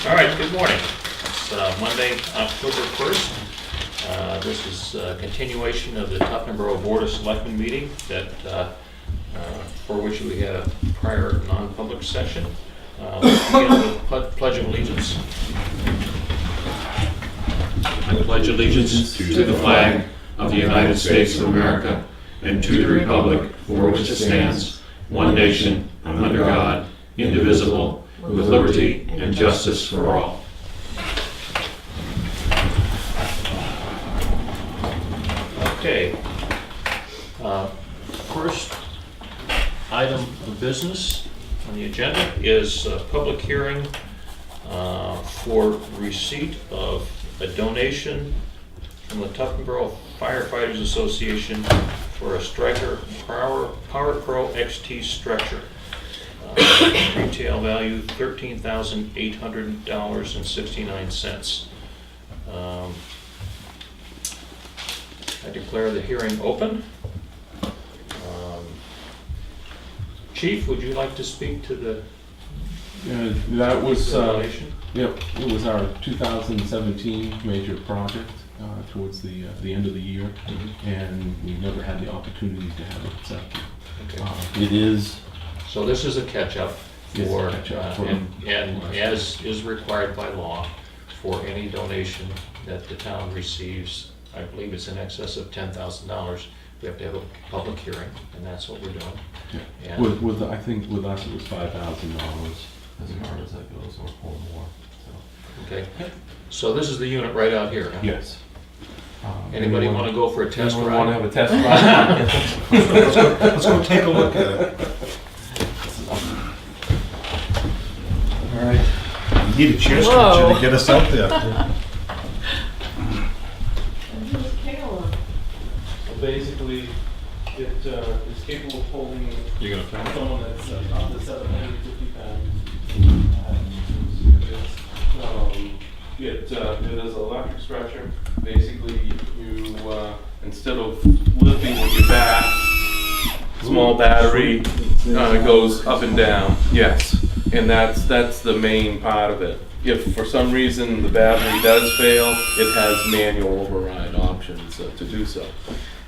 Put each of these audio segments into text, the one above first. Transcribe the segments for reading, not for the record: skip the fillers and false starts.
All right, good morning. It's Monday, October 1st. This is a continuation of the Tufton Borough Board of Selectmen meeting that, for which we had a prior non-public session. Let's begin with Pledge of Allegiance. I pledge allegiance to the flag of the United States of America and to the republic for which it stands, one nation, under God, indivisible, with liberty and justice for all. Okay. First item of business on the agenda is a public hearing for receipt of a donation from the Tufton Borough Firefighters Association for a Stryker Power Pro XT stretcher. Retail value $13,800.69. I declare the hearing open. Chief, would you like to speak to the that was donation? Yep, it was our 2017 major project towards the end of the year, and we never had the opportunity to have it accepted. Okay. It is. So this is a catch-up for, and as is required by law, for any donation that the town receives. I believe it's in excess of $10,000. We have to have a public hearing, and that's what we're doing. Yeah. And With I think with us it was $5,000 as far as that goes, or more. So. Okay. So this is the unit right out here. Huh? Yes. Anybody want to go for a test ride? Want to have a test ride? Let's go take a look at it. All right. We need a chair stretcher to get us out there. So basically, it is capable of holding someone that's up to 750 pounds. It is an electric stretcher. Basically, you instead of lifting with your back, small battery goes up and down. Yes, and that's the main part of it. If for some reason the battery does fail, it has manual override options to do so.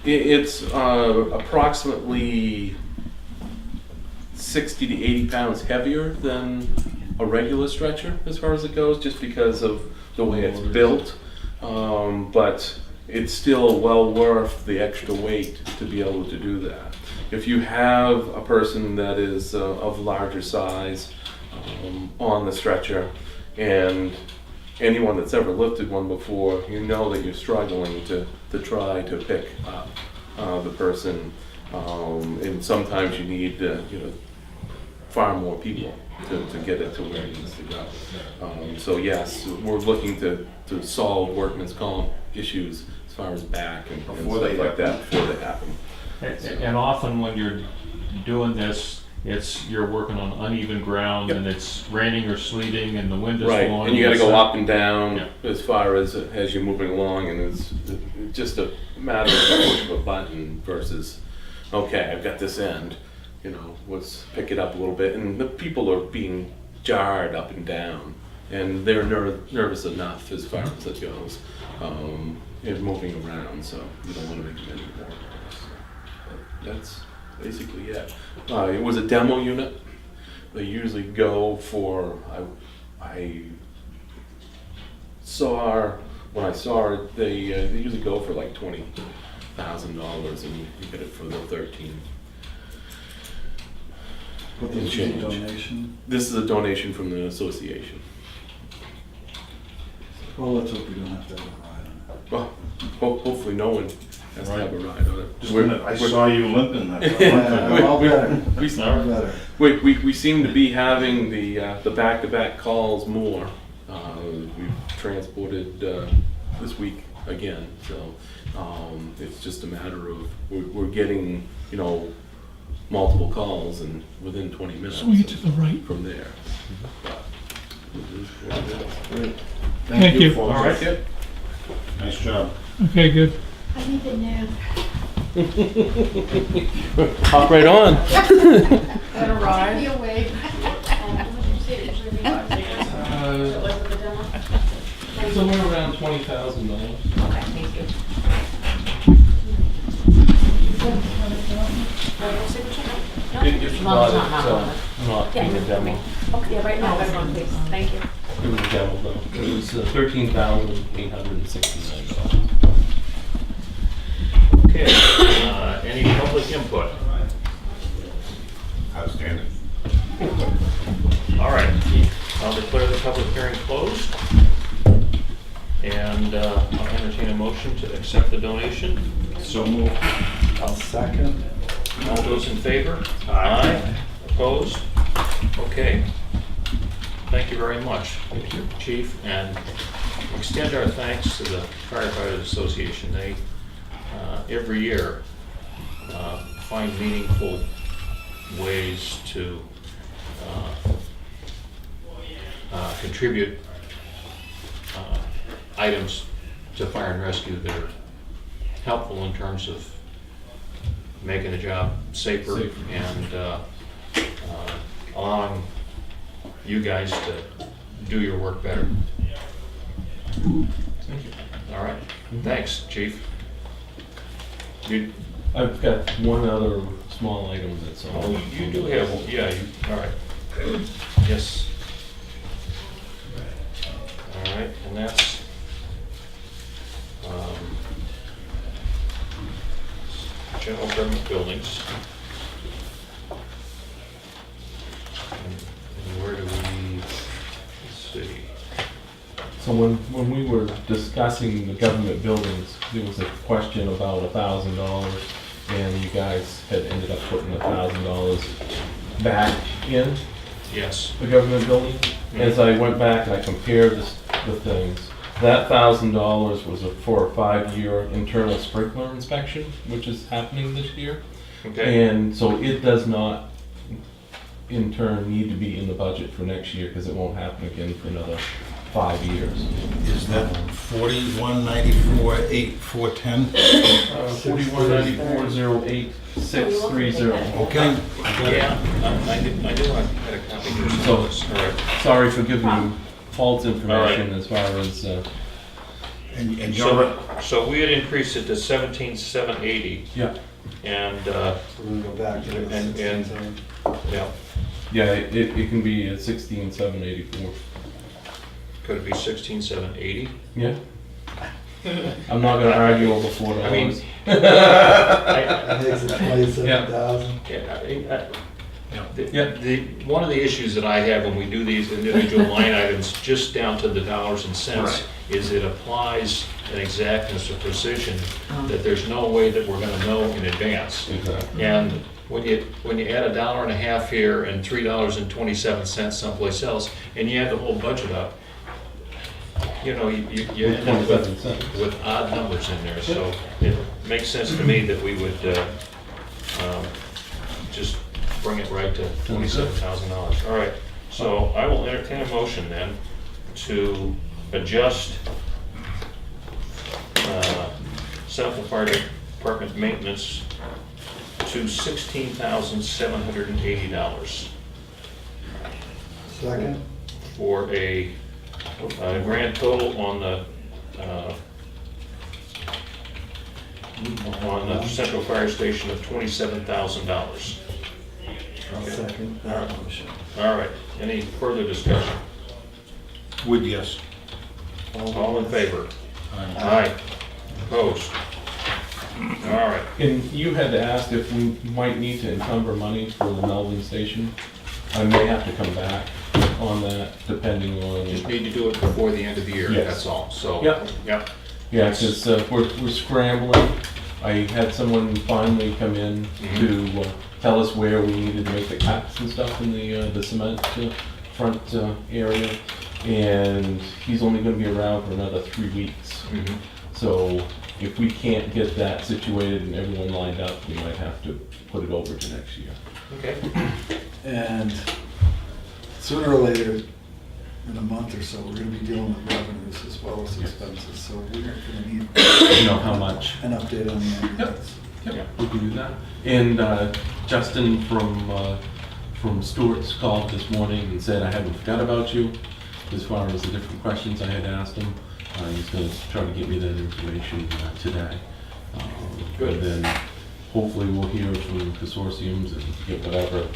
It's approximately 60 to 80 pounds heavier than a regular stretcher as far as it goes, just because of the way it's built. But it's still well worth the extra weight to be able to do that. If you have a person that is of larger size on the stretcher, and anyone that's ever lifted one before, you know that you're struggling to try to pick up the person, and sometimes you need far more people to get it to where it needs to go. So yes, we're looking to solve workman's comp issues as far as back and stuff like that before they happen. And often when you're doing this, you're working on uneven ground, and it's raining or sleeting and the wind is Right, blowing. and you got to go up and down as far as you're moving along, and it's just a matter of the push of a button versus, okay, I've got this end, let's pick it up a little bit. And the people are being jarred up and down, and they're nervous enough as far as it goes, and moving around, so you don't want to make them any more worse. But that's basically it. It was a demo unit. They usually go for, when I saw it, they usually go for like $20,000, and you get it for the 13. What is a donation? This is a donation from the association. Well, let's hope we don't have to have a ride on it. Well, hopefully no one has to have a ride on it. Just a minute, I saw you limping. All better. We seem to be having the back-to-back calls more. We've transported this week again, so it's just a matter of we're getting multiple calls, and within 20 minutes. Swing it to the right. From there. Great. Thank you. All right. Nice job. Okay, good. I need a nap. Hop right on. Got a ride? Take me away. Somewhere around $20,000. Okay, thank you. If you Well, got it's it, not one. not Yeah. in the demo. Okay, yeah, right now, that's one, please. Thank you. It was a demo though. It was $13,869. Okay, any public input? Outstanding. All right, I'll declare the public hearing closed. And I'll entertain a motion to accept the donation. So moved. I'll second. All those in favor? Aye. Opposed? Okay. Thank you very much, Chief, and extend our thanks to the Firefighters Association. They, every year, find meaningful ways to contribute items to fire and rescue that are helpful in terms of making the job safer and allowing you guys to do your work better. Thank you. All right, thanks, Chief. You, I've got one other small item that's all. oh, you do have, yeah, all right. Yes. All right, and that's general government buildings. And where do we, let's see. So when we were discussing the government buildings, there was a question about $1,000, and you guys had ended up putting $1,000 back in Yes. the government building. As I went back and I compared the things, that $1,000 was for a 5-year internal sprinkler inspection, which is happening this year. Okay. And so it does not, in turn, need to be in the budget for next year because it won't happen again for another 5 years. Is that 4194-8410? 4194-08630. Okay. Yeah, I do, I had a copy here. So- All right. Sorry for giving you false information as far as, And you're, So we had increased it to 17,780 yeah, and, We're gonna go back to it. And- yeah, yeah, it can be 16,784. could it be 16,780? Yeah. I'm not gonna argue over $4. I mean, That makes it 27,000. One of the issues that I have when we do these individual line items, just down to the dollars and cents, is it applies an exactness or precision that there's no way that we're gonna know in advance. Exactly. And when you add $1.50 here and $3.27 someplace else, and you add the whole budget up, you know, you end up 27 cents. with odd numbers in there, so it makes sense to me that we would just bring it right to $27,000. All right, so I will entertain a motion then to adjust Central Fire Department maintenance to $16,780 Second? for a grand total on the Central Fire Station of $27,000. I'll second that motion. All right, any further discussion? would yes. All in favor? Aye. Opposed? All right, And you had asked if we might need to encumber money for the Melvin station. I may have to come back on that depending just on, need to do it before the end of the year, Yes. that's all, so. Yep. Yep, yeah, because we're scrambling. I had someone finally come in to tell us where we needed to make the cuts and stuff in the cement front area. And he's only gonna be around for another 3 weeks. mhm. So if we can't get that situated and everyone lined up, we might have to put it over to next year. Okay, And sooner or later, in a month or so, we're gonna be dealing with revenues as well as expenses, so we're gonna need You know how much? an update on the ambulance. Yep, we can do that. And Justin from Stewart's called this morning and said, I haven't forgot about you. as far as the different questions I had asked him. He's gonna try to get me that information today. Good. And then hopefully we'll hear from consortiums and get whatever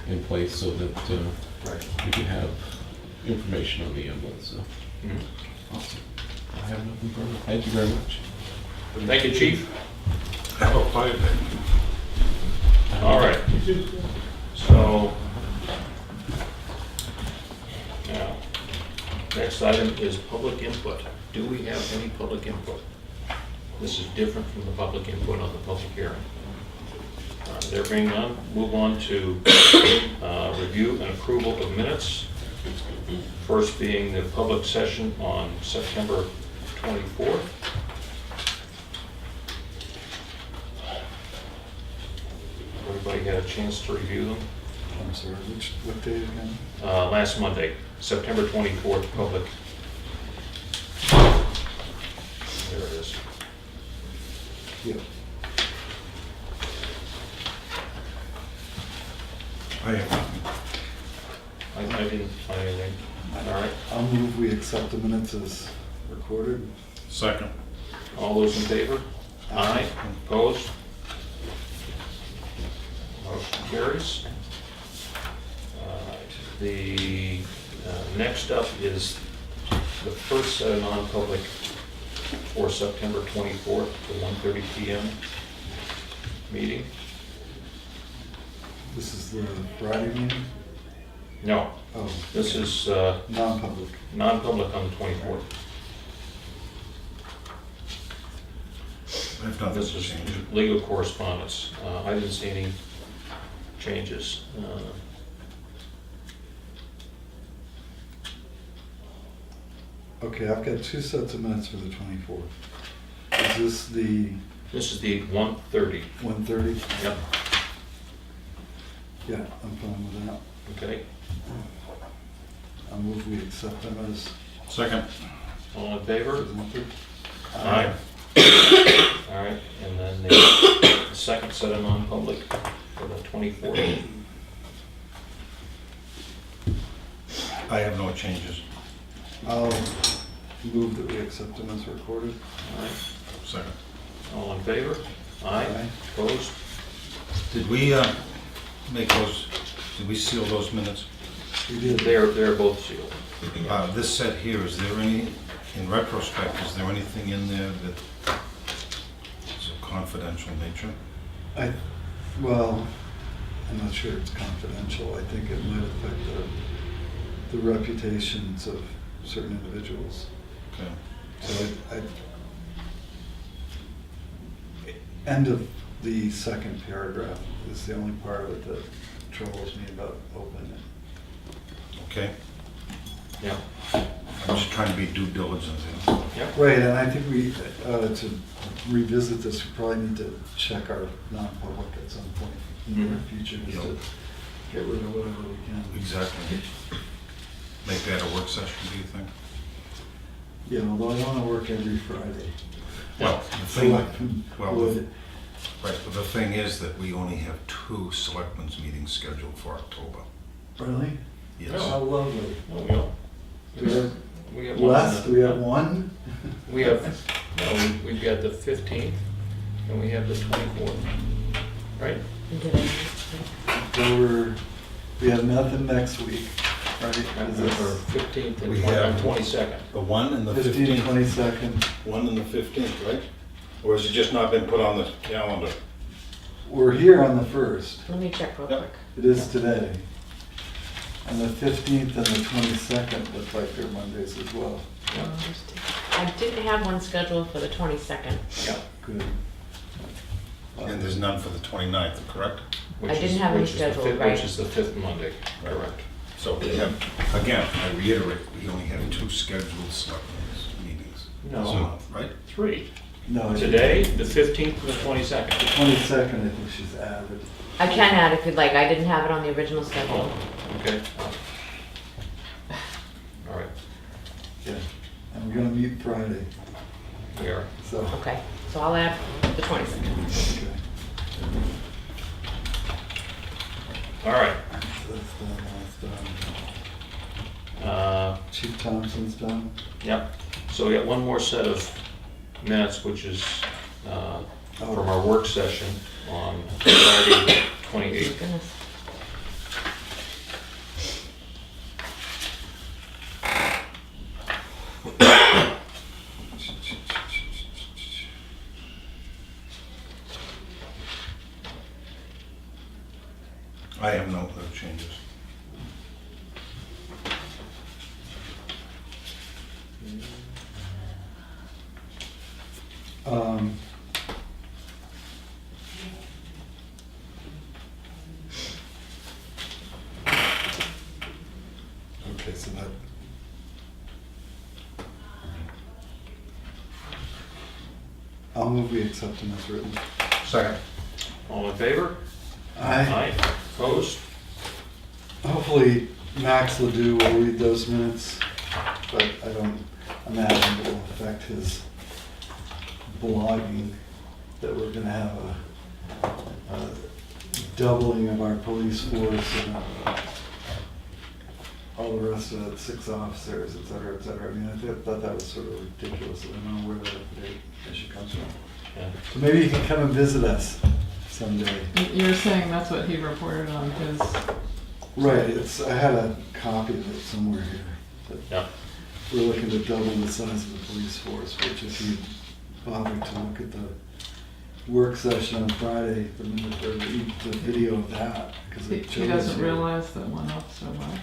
in place so that Right. we can have information on the ambulance, so. Mhm. Awesome. I have nothing further. Thank you very much. Thank you, Chief. Have a quiet day. All right. So, now, next item is public input. Do we have any public input? This is different from the public input on the public hearing. There being none, move on to review and approval of minutes. First being the public session on September 24th. Everybody had a chance to review them? I'm sorry, what day again? Last Monday, September 24th, public. There it is. Yep. I have nothing. I didn't find anything. All right, I'll move we accept the minutes as recorded. Second. all those in favor? Aye. Opposed? Motion carries. The next up is the first set of non-public for September 24th to 1:30 PM meeting. This is the Friday meeting? No, Oh, this is non-public. non-public on the 24th. I have nothing This to is change. legal correspondence. I didn't see any changes. Okay, I've got two sets of minutes for the 24th. Is this the This is the 1:30. 1:30? Yep, Yeah, I'm fine with that. okay. I'll move we accept them as Second. All in favor? presented. Aye. All right, and then the second set of non-public for the 24th. I have no changes. I'll move that we accept them as recorded. All right, Second. all in favor? Aye. Aye. Opposed? Did we make those, did we seal those minutes? We did. They're both sealed. This set here, is there any, in retrospect, is there anything in there that is of confidential nature? Well, I'm not sure it's confidential. I think it might affect the reputations of certain individuals. Okay. So end of the second paragraph is the only part of it that troubles me about opening it. Okay. Yeah, I'm just trying to be due diligent here. yeah. Right, and I think we, to revisit this, we probably need to check our non-public at some point in the near future, just to get rid of whatever we can. Exactly. Make that a work session, do you think? Yeah, although I don't want to work every Friday. Well, the thing, Selectmen well, would. right, but the thing is that we only have 2 selectmen's meetings scheduled for October. Really? Yes. How lovely. No, we don't. Do we have We have one. less? Do we have one? We have, no, we've got the 15th and we have the 24th, right? We have nothing next week, right? Is Or this 15th and We have- 22nd. The 1 and the 15, 22nd? 1 and the 15th, right? Or has it just not been put on the calendar? We're here on the 1st. Let me check real Yep. quick. It is today. And the 15th and the 22nd look like they're Mondays as well. I didn't have one scheduled for the 22nd. Yeah. Good. And there's none for the 29th, correct? Which I didn't is- have any which is the scheduled, fifth- right. Which is the 5th Monday, correct. So we have, again, I reiterate, we only have 2 scheduled selectmen's meetings. No. this month, right? 3. No, Today, the 15th and the 22nd. The 22nd, I think she's added. I can add if you'd like. I didn't have it on the original schedule. Okay. All right, Yeah. And we're gonna meet Friday, we are. so, Okay, so I'll add the 22nd. okay. All right. So that's done, that's done. Chief Thompson's done. Yep, so we got one more set of minutes, which is from our work session on Friday, Oh, 28th. goodness. I have no changes. Um, Okay, so that. I'll move we accept them as written. Second. All in favor? Aye. Opposed? Hopefully Max Ledoux will read those minutes, but I don't imagine it will affect his blogging that we're gonna have a doubling of our police force and all the rest of it, 6 officers, et cetera, et cetera. I mean, I thought that was sort of ridiculous. I don't know where that issue comes from. Yeah. So maybe you can come and visit us someday. You're saying that's what he reported on his, Right, I had a copy of it somewhere here. But Yeah. we're looking to double the size of the police force, which if you bother to look at the work session on Friday, the video of that, because he it shows doesn't you- realize that one officer left.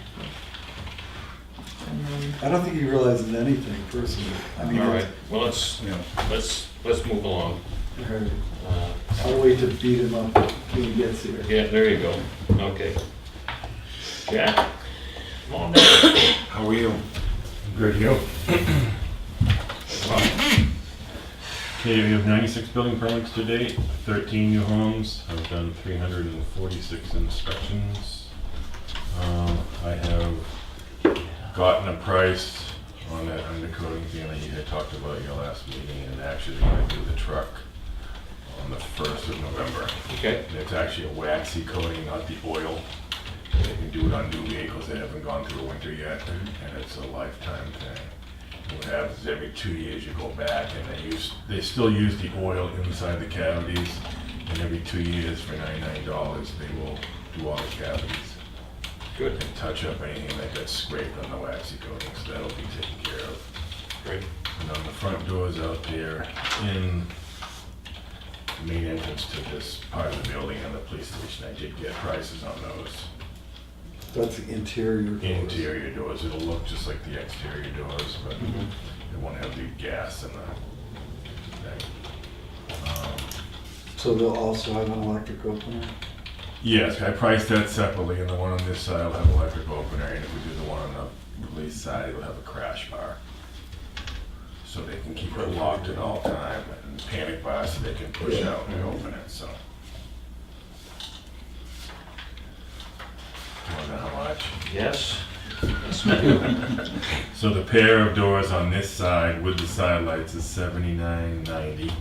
And then, I don't think he realizes anything personally. I mean, All right, well, let's move along. all right. Uh, I'll wait to beat him up when he gets here. Yeah, there you go. Okay. Jack, come on down. How are you? Good, you. Okay, we have 96 building permits to date, 13 new homes. I've done 346 inspections. I have gotten a price on that undercoating thing that you had talked about your last meeting, and actually they're gonna do the truck on the 1st of November. Okay, And it's actually a waxy coating, not the oil. They can do it on new vehicles that haven't gone through a winter yet, and it's a lifetime thing. What happens is every 2 years you go back and they still use the oil inside the cavities, and every 2 years for $99 they will do all the cavities good, and touch up anything that got scraped on the waxy coating, so that'll be taken care of. great. And on the front doors out there in the main entrance to this part of the building and the police station, I did get prices on those. That's the interior doors. Interior doors, it'll look just like the exterior doors, but it won't have the gas in the thing. So they'll also have an electric opener? Yes, I priced that separately, and the one on this side will have electric opener, and if we do the one on the police side, it'll have a crash bar. So they can keep it locked at all time, and panic bar so they can push out and open it, so. Wonder how much? Yes? Yes, we do. So the pair of doors on this side with the side lights is $79.90.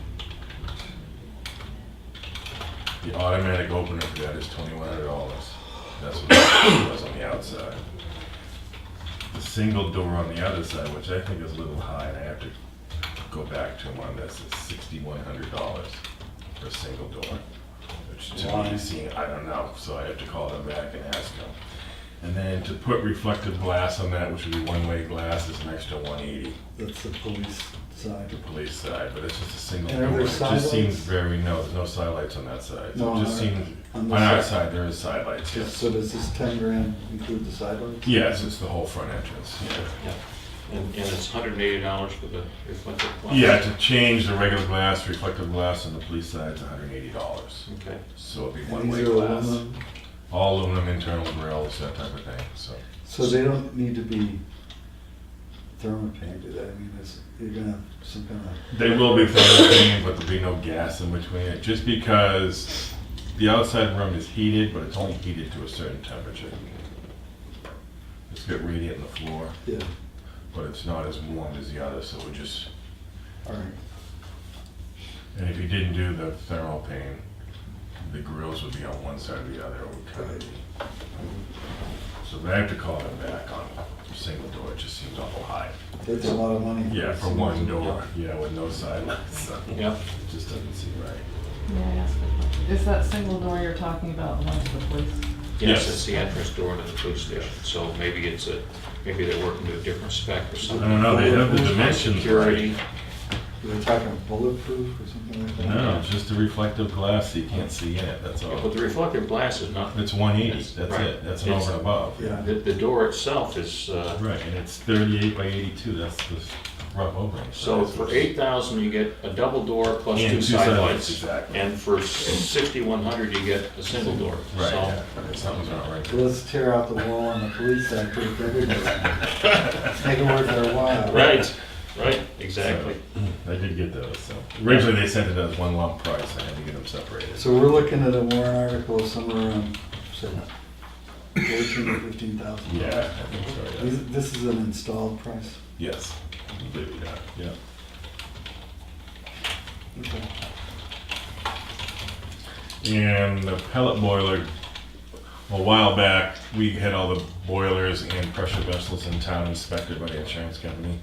The automatic opener for that is $2,100. That's what it was on the outside. The single door on the other side, which I think is a little high, and I have to go back to one that's $6,100 for a single door. Which to me seems, I don't know, so I have to call them back and ask them. And then to put reflective glass on that, which would be one-way glass, is an extra $180. That's the police side. The police side, but it's just a single And are door. there It side just seems lights? very, no, there's no side lights on that side. So No, it just on seems, on on this our side. side, there is side lights, yes. So does this 10 grand include the side lights? Yes, it's the whole front entrance, yeah. Yeah. And it's $180 for the reflective glass? Yeah, to change the regular glass, reflective glass on the police side is $180. Okay, So it'd be And one-way these are glass. aluminum? All aluminum internal grills, that type of thing, so. So they don't need to be thermopainted? I mean, you're gonna have some kind of... They will be thermal, but there'll be no gas in between it, just because the outside room is heated, but it's only heated to a certain temperature. It's got radiant in the floor, Yeah, but it's not as warm as the other, so we just, all right. and if you didn't do the thermal paint, the grills would be on one side or the other, it would kind of be. So I have to call them back on single door, it just seems awful high. That's a lot of money. Yeah, for one door, yeah, with no sidelines, so Yep. it just doesn't seem right. May I ask a question? Is that single door you're talking about the one to the police? Yes, Yes. it's the entrance door to the police station, so maybe maybe they're working to a different spec or I something. don't know, they have the dimensions Security, right. We're talking bulletproof or something like that? No, it's just a reflective glass, so you can't see in it, that's all. but the reflective glass is not, It's 180, that's Right. it, that's an It's- over and above. Yeah. the door itself is, Right, and it's 38 by 82, that's the rough opening. so size. for 8,000, you get a double door plus And two two side side lights. lights, exactly. And for 6,100, you get a single door. Right, So- yeah, something's not right. So let's tear out the wall on the police side, put it everywhere. Make it worth our while. Right, exactly. So, I did get those, so. Originally, they sent it as one lump price, I had to get them separated. So we're looking at a warrant article of somewhere around, say, 14 or 15,000. Yeah, I think so, yeah. This is an installed price? Yes, I believe that, yeah. Okay. And the pellet boiler, a while back, we had all the boilers and pressure vessels in town inspected by the insurance company.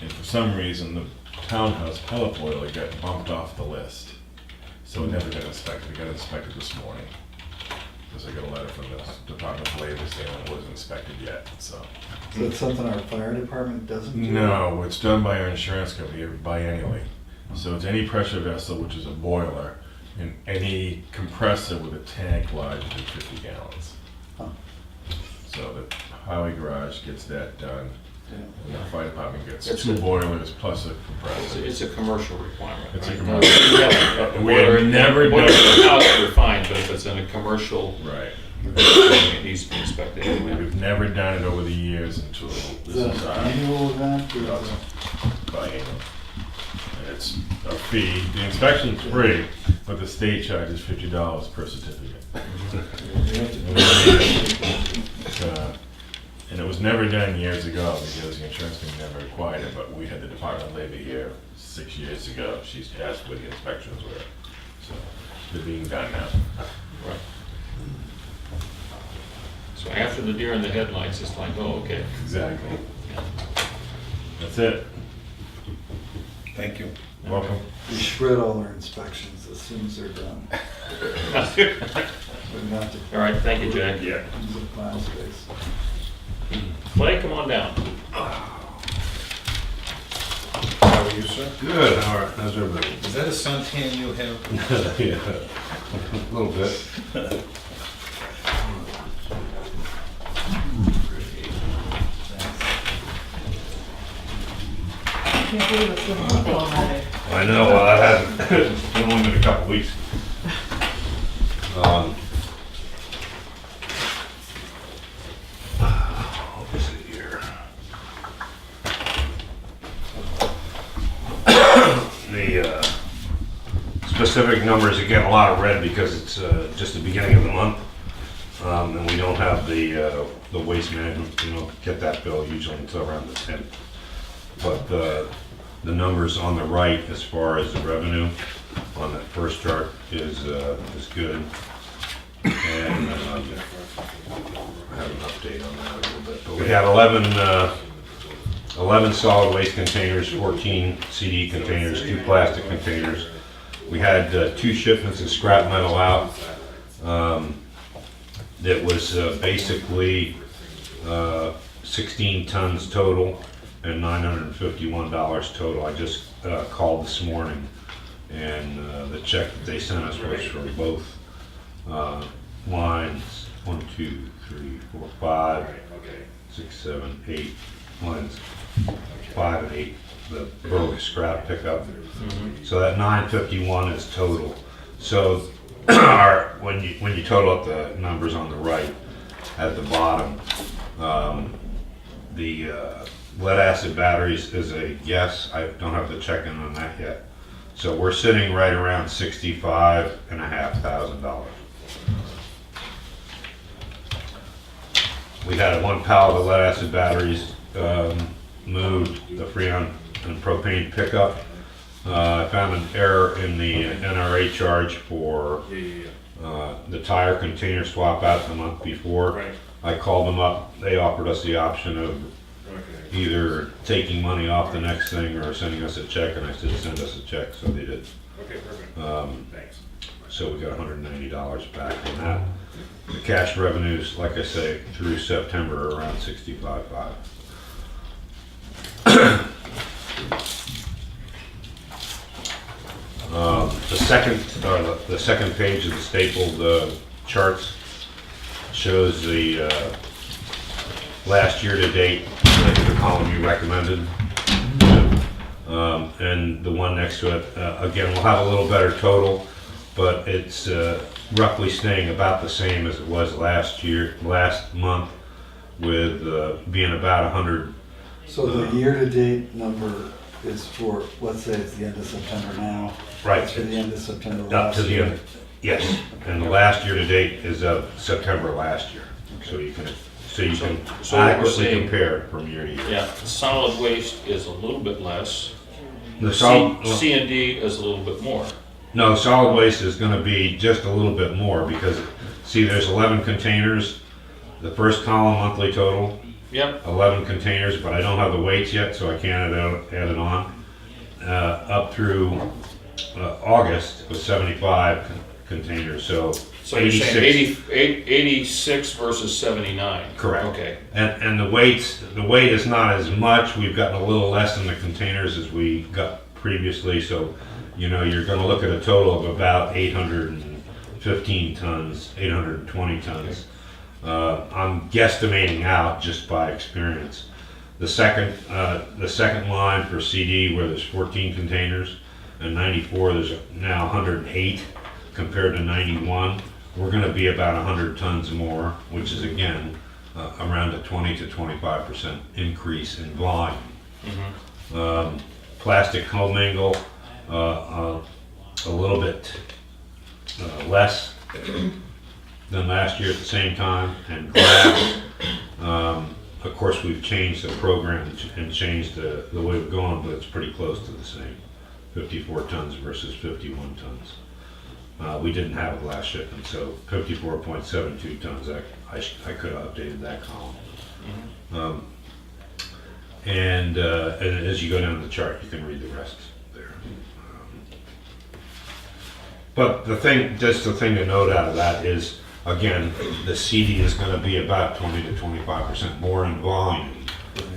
And for some reason, the townhouse pellet boiler got bumped off the list. So it never got inspected. It got inspected this morning. Because I got a letter from the Department of Labor saying it wasn't inspected yet, so. So it's something our fire department doesn't do? No, it's done by our insurance company biannually. So it's any pressure vessel, which is a boiler, and any compressor with a tank larger than 50 gallons. Huh. So the highway garage gets that done, Yeah. and the fire department gets It's two a- boilers plus a compressor. It's a commercial requirement. It's a right? commercial. Yeah, We have never boiler done- in the house, you're fine, but if it's in a commercial, Right. it needs to be inspected anyway. We've never done it over the years until Is this that is an our annual event? or is it- biannual. And it's a fee, the inspection's free, but the state charges $50 per certificate. And it was never done years ago because the insurance company never required it, but we had the Department of Labor here 6 years ago. She's asked where the inspections were. So they're being done now. Right. So after the deer in the headlights, it's like, oh, okay. Exactly. That's it. Thank you. Welcome. We shred all our inspections as soon as they're done. We have to All right, thank you, Jack. Yeah. use the file space. Clay, come on down. How are you, sir? Good. How's everybody? Is that a suntan you have? Yeah, a little bit. I can't believe it's been a month already. I know, well, I haven't, it's only been a couple weeks. What was it here? The specific numbers, again, a lot of red because it's just the beginning of the month. And we don't have the waste management, you know, get that bill usually until around the 10th. But the numbers on the right, as far as the revenue on that first chart is good. And I have an update on that a little bit. But we had 11 solid waste containers, 14 CD containers, 2 plastic containers. We had 2 shipments of scrap metal out. That was basically 16 tons total and $951 total. I just called this morning, and the check that they sent us was for both lines, 1, 2, 3, 4, 5, 6, 7, 8 lines, 5 and 8, the broke scrap pickup. So that 951 is total. So when you total up the numbers on the right at the bottom, the lead acid batteries is a yes. I don't have to check in on that yet. So we're sitting right around $65,500. We had 1 pallet of lead acid batteries moved, the Freon and propane pickup. I found an error in the NRA charge for the tire container swap out the month before. I called them up. They offered us the option of either taking money off the next thing or sending us a check, and I said, send us a check, so they did. Okay, perfect. Thanks. So we got $190 back on that. The cash revenues, like I say, through September are around 65.5. The second page of the stapled charts shows the last year to date, the column you recommended. And the one next to it, again, we'll have a little better total, but it's roughly staying about the same as it was last month, with being about 100. So the year-to-date number is for, let's say it's the end of September now. Right. It's for the end of September Up last to the year. end, yes, and the last year to date is of September last year, so you can So what we're adequately saying- compare from year to year. Yeah, solid waste is a little bit less. The solid, C and D is a little bit more. no, solid waste is gonna be just a little bit more, because, see, there's 11 containers, the first column monthly total, Yep, 11 containers, but I don't have the weights yet, so I can't add it on. Up through August was 75 containers, so so you're saying 86. 86 versus 79? Correct. Okay, And the weight is not as much. We've gotten a little less in the containers as we got previously, so you're gonna look at a total of about 815 tons, 820 tons. I'm guesstimating out just by experience. The second line for CD, where there's 14 containers, and 94, there's now 108 compared to 91. We're gonna be about 100 tons more, which is again, around a 20 to 25% increase in volume. Plastic commingle, a little bit less than last year at the same time, and glass. Of course, we've changed the program and changed the way we're going, but it's pretty close to the same. 54 tons versus 51 tons. We didn't have a glass shipment, so 54.72 tons, I could have updated that column. And as you go down the chart, you can read the rest there. But just the thing to note out of that is, again, the CD is going to be about 20 to 25% more in volume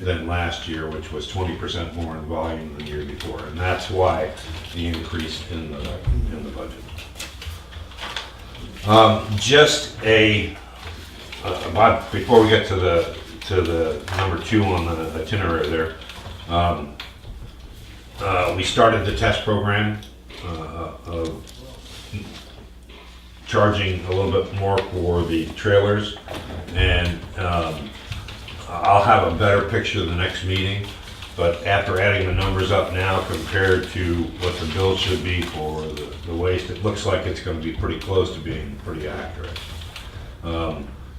than last year, which was 20% more in volume than the year before, and that's why the increase in the budget. Before we get to the number 2 on the itinerary there, we started the test program of charging a little bit more for the trailers, and I'll have a better picture the next meeting, but after adding the numbers up now compared to what the bill should be for the waste, it looks like it's going to be pretty close to being pretty accurate.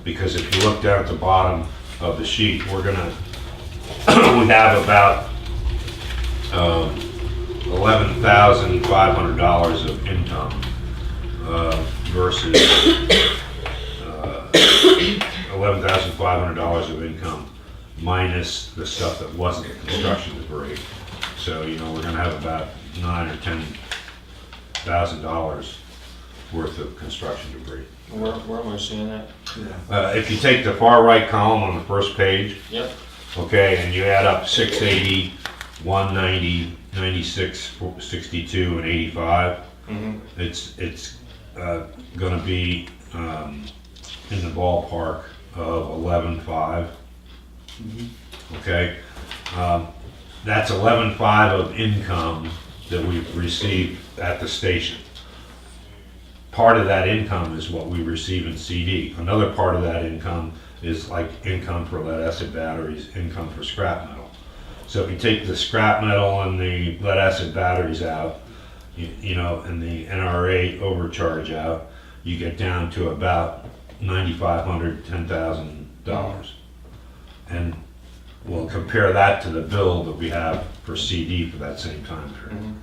Because if you look down at the bottom of the sheet, we have about $11,500 of income versus $11,500 of income minus the stuff that wasn't construction debris. So we're going to have about $9,000 or $10,000 worth of construction debris. where am I seeing that? Yeah. If you take the far right column on the first page, Yep, okay, and you add up 680, 190, 96, 62, and 85, it's going to be in the ballpark of 11.5. Okay, that's 11.5 of income that we've received at the station. Part of that income is what we receive in CD. Another part of that income is like income for lead acid batteries, income for scrap metal. So if you take the scrap metal and the lead acid batteries out, and the NRA overcharge out, you get down to about $9,500, $10,000. And we'll compare that to the bill that we have for CD for that same time period.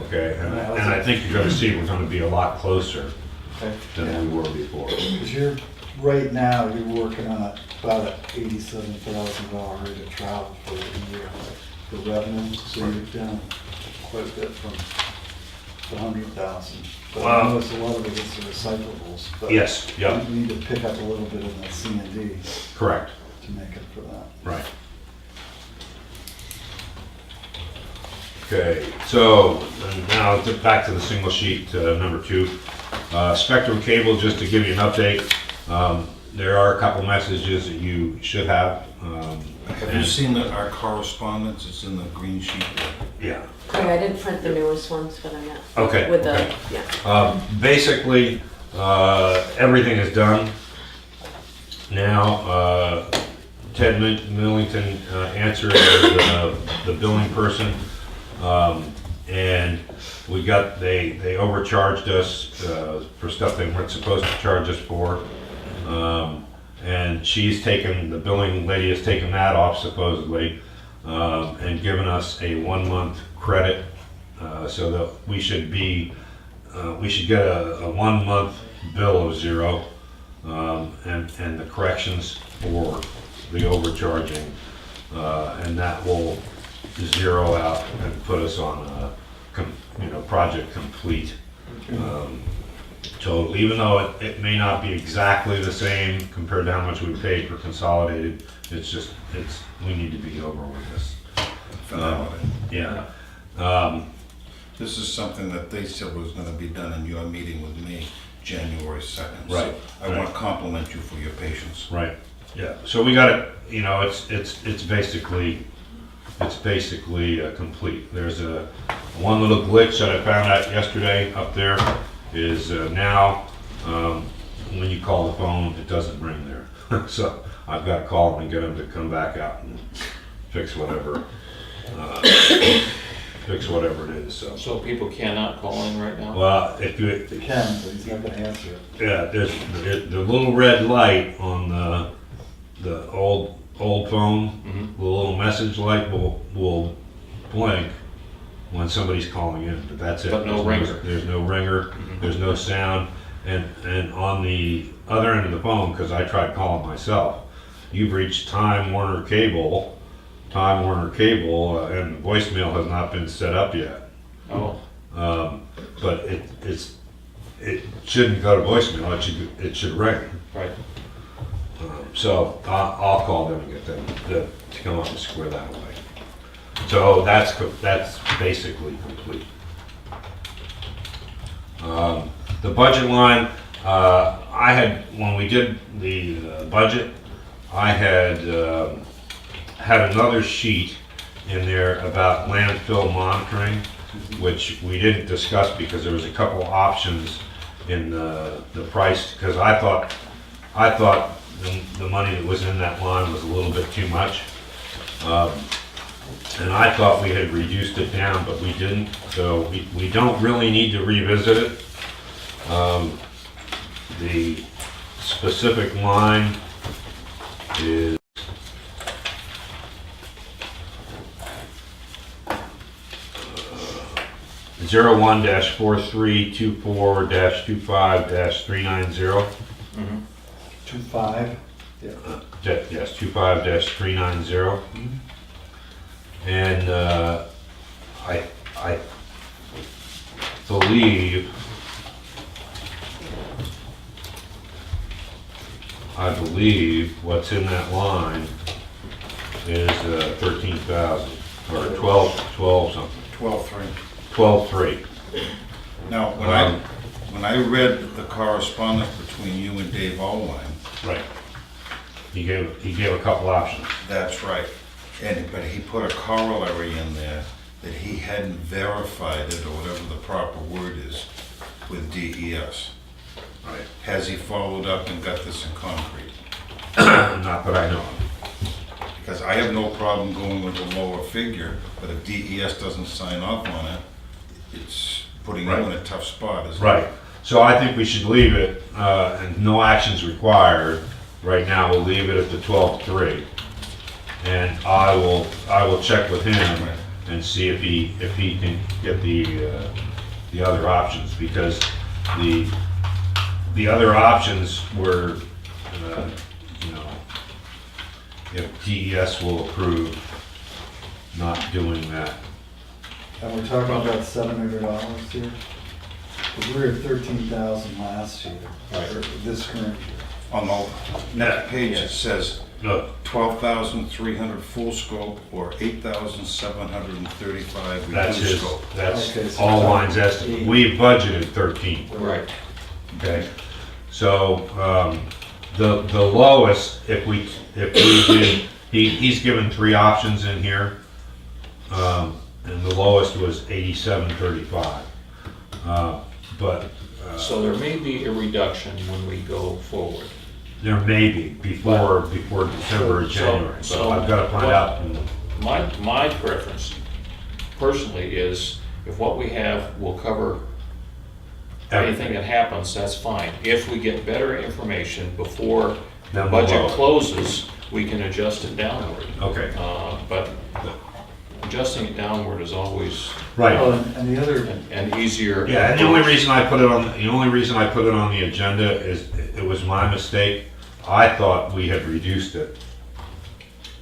Okay, and I think you're going to see we're going to be a lot closer okay. than we were before. Is your right now, you're working on about an $87,000 rate of travel for the year for revenue, so you're down quite a bit from the 100,000. But I Wow. notice a lot of it is the recyclables, but Yes, yeah, we need to pick up a little bit in that C and D correct, to make up for that. right. Okay, so and now back to the single sheet, number 2. Spectrum cable, just to give you an update, there are a couple messages that you should have. Have you seen our correspondence? It's in the green sheet there. Yeah, Okay, I didn't print the newest ones for them yet. okay. With the, okay. yeah. Basically, everything is done. Now, Ted Millington answered the billing person, and we got, they overcharged us for stuff they weren't supposed to charge us for. And she's taken, the billing lady has taken that off supposedly, and given us a 1-month credit, so that we should be, we should get a 1-month bill of 0, and the corrections for the overcharging, and that will zero out and put us on a, project complete. Total, even though it may not be exactly the same compared to how much we paid for consolidated, it's just, we need to be over with this. Finality. Yeah. This is something that they said was gonna be done in your meeting with me, January 2nd. Right, So I wanna compliment you for your patience. Right, yeah, so we got it, it's basically complete. There's one little glitch that I found out yesterday up there is now, when you call the phone, it doesn't ring there. So I've got to call them and get them to come back out and fix whatever it is, so. So people cannot call in right now? Well, if you, They can, but he's not gonna answer it. yeah, there's the little red light on the old phone, Mhm. the little message light will blink when somebody's calling in, but that's it. But no ringer. There's no ringer, Mhm. there's no sound, and on the other end of the phone, because I tried calling myself, you've reached Time Warner Cable, and the voicemail has not been set up yet. Oh, But it shouldn't go to voicemail, it should ring. right. So I'll call them and get them to come up and square that away. So that's basically complete. The budget line, I had, when we did the budget, I had another sheet in there about landfill monitoring, which we didn't discuss because there was a couple options in the price, because I thought the money that was in that line was a little bit too much. And I thought we had reduced it down, but we didn't, so we don't really need to revisit it. The specific line is uh, 01-4324-25-390. 2.5, yeah. Yes, 25-390. And I believe what's in that line is 13,000 or 12 something, 12-3. 12.3. Now, when I read the correspondence between you and Dave Allwine, Right. He gave a couple options. that's right. But he put a corollary in there that he hadn't verified it, or whatever the proper word is, with DES. Right. Has he followed up and got this in concrete? Not that I know of. Because I have no problem going with the lower figure, but if DES doesn't sign off on it, it's putting you in a tough spot, isn't it? Right. So I think we should leave it, and no actions required. Right now, we'll leave it at the 12.3. And I will check with him and see if he can get the other options, because the other options were you know, if DES will approve not doing that. And we're talking about $700 here? Because we were at 13,000 last year, Right. or this current year. On the next page, it says Look, 12,300 full scope or 8,735 that's reduced his, scope. that's Okay, so all it's lines estimate. We budgeted 13, Right. okay? So, the lowest, if we did, he's given 3 options in here. And the lowest was 87.35. But, So there may be a reduction when we go forward. there may be before December or So- January, so so I've gotta find what- out. My preference personally is if what we have will cover anything that happens, that's fine. If we get better information before the Then we'll budget lower it. closes, we can adjust it downward. Okay, But adjusting it downward is always Well, right. and the other, an easier. Yeah, and the only reason I put it on the agenda is it was my mistake. I thought we had reduced it.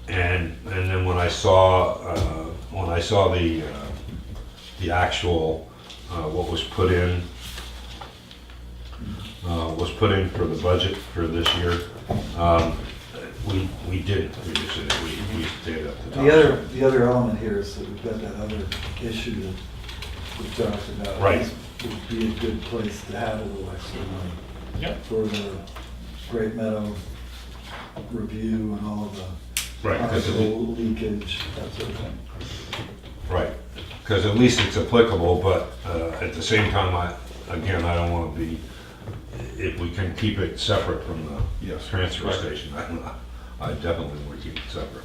And then when I saw the actual, what was put in for the budget for this year, we did reduce it. We stayed up to top. the other element here is that we've got that other issue that we've talked about. Right. This would be a good place to have a little extra money Yep. for the Great Meadow review and all of the Right, 'cause possible leakage, that sort of thing. right, because at least it's applicable, but at the same time, I don't want to be, if we can keep it separate from the Yes. transfer Right. station, I definitely want to keep it separate.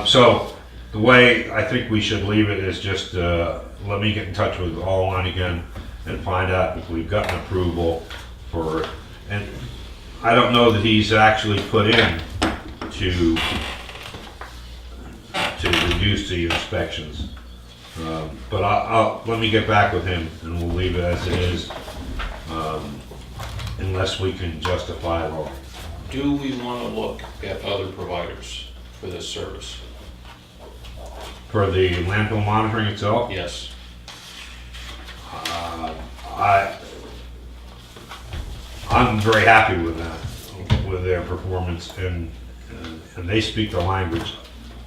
So the way I think we should leave it is just, let me get in touch with All Line again and find out if we've gotten approval for, and I don't know that he's actually put in to reduce the inspections. But let me get back with him and we'll leave it as it is, unless we can justify it all. Do we want to look at other providers for this service? For the landfill monitoring itself, Yes. I'm very happy with that, with their performance, and they speak the language.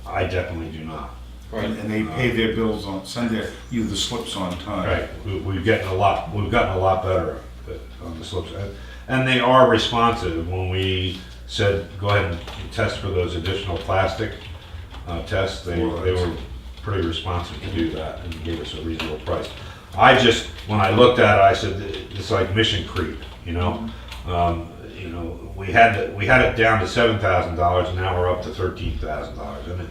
I definitely do not. Right. And they pay their bills send you the slips on time. Right, we've gotten a lot better on the slips, and they are responsive. When we said, go ahead and test for those additional plastic tests, they were pretty responsive to do that and gave us a reasonable price. When I looked at it, I said, it's like mission creep, you know? We had it down to $7,000, and now we're up to $13,000,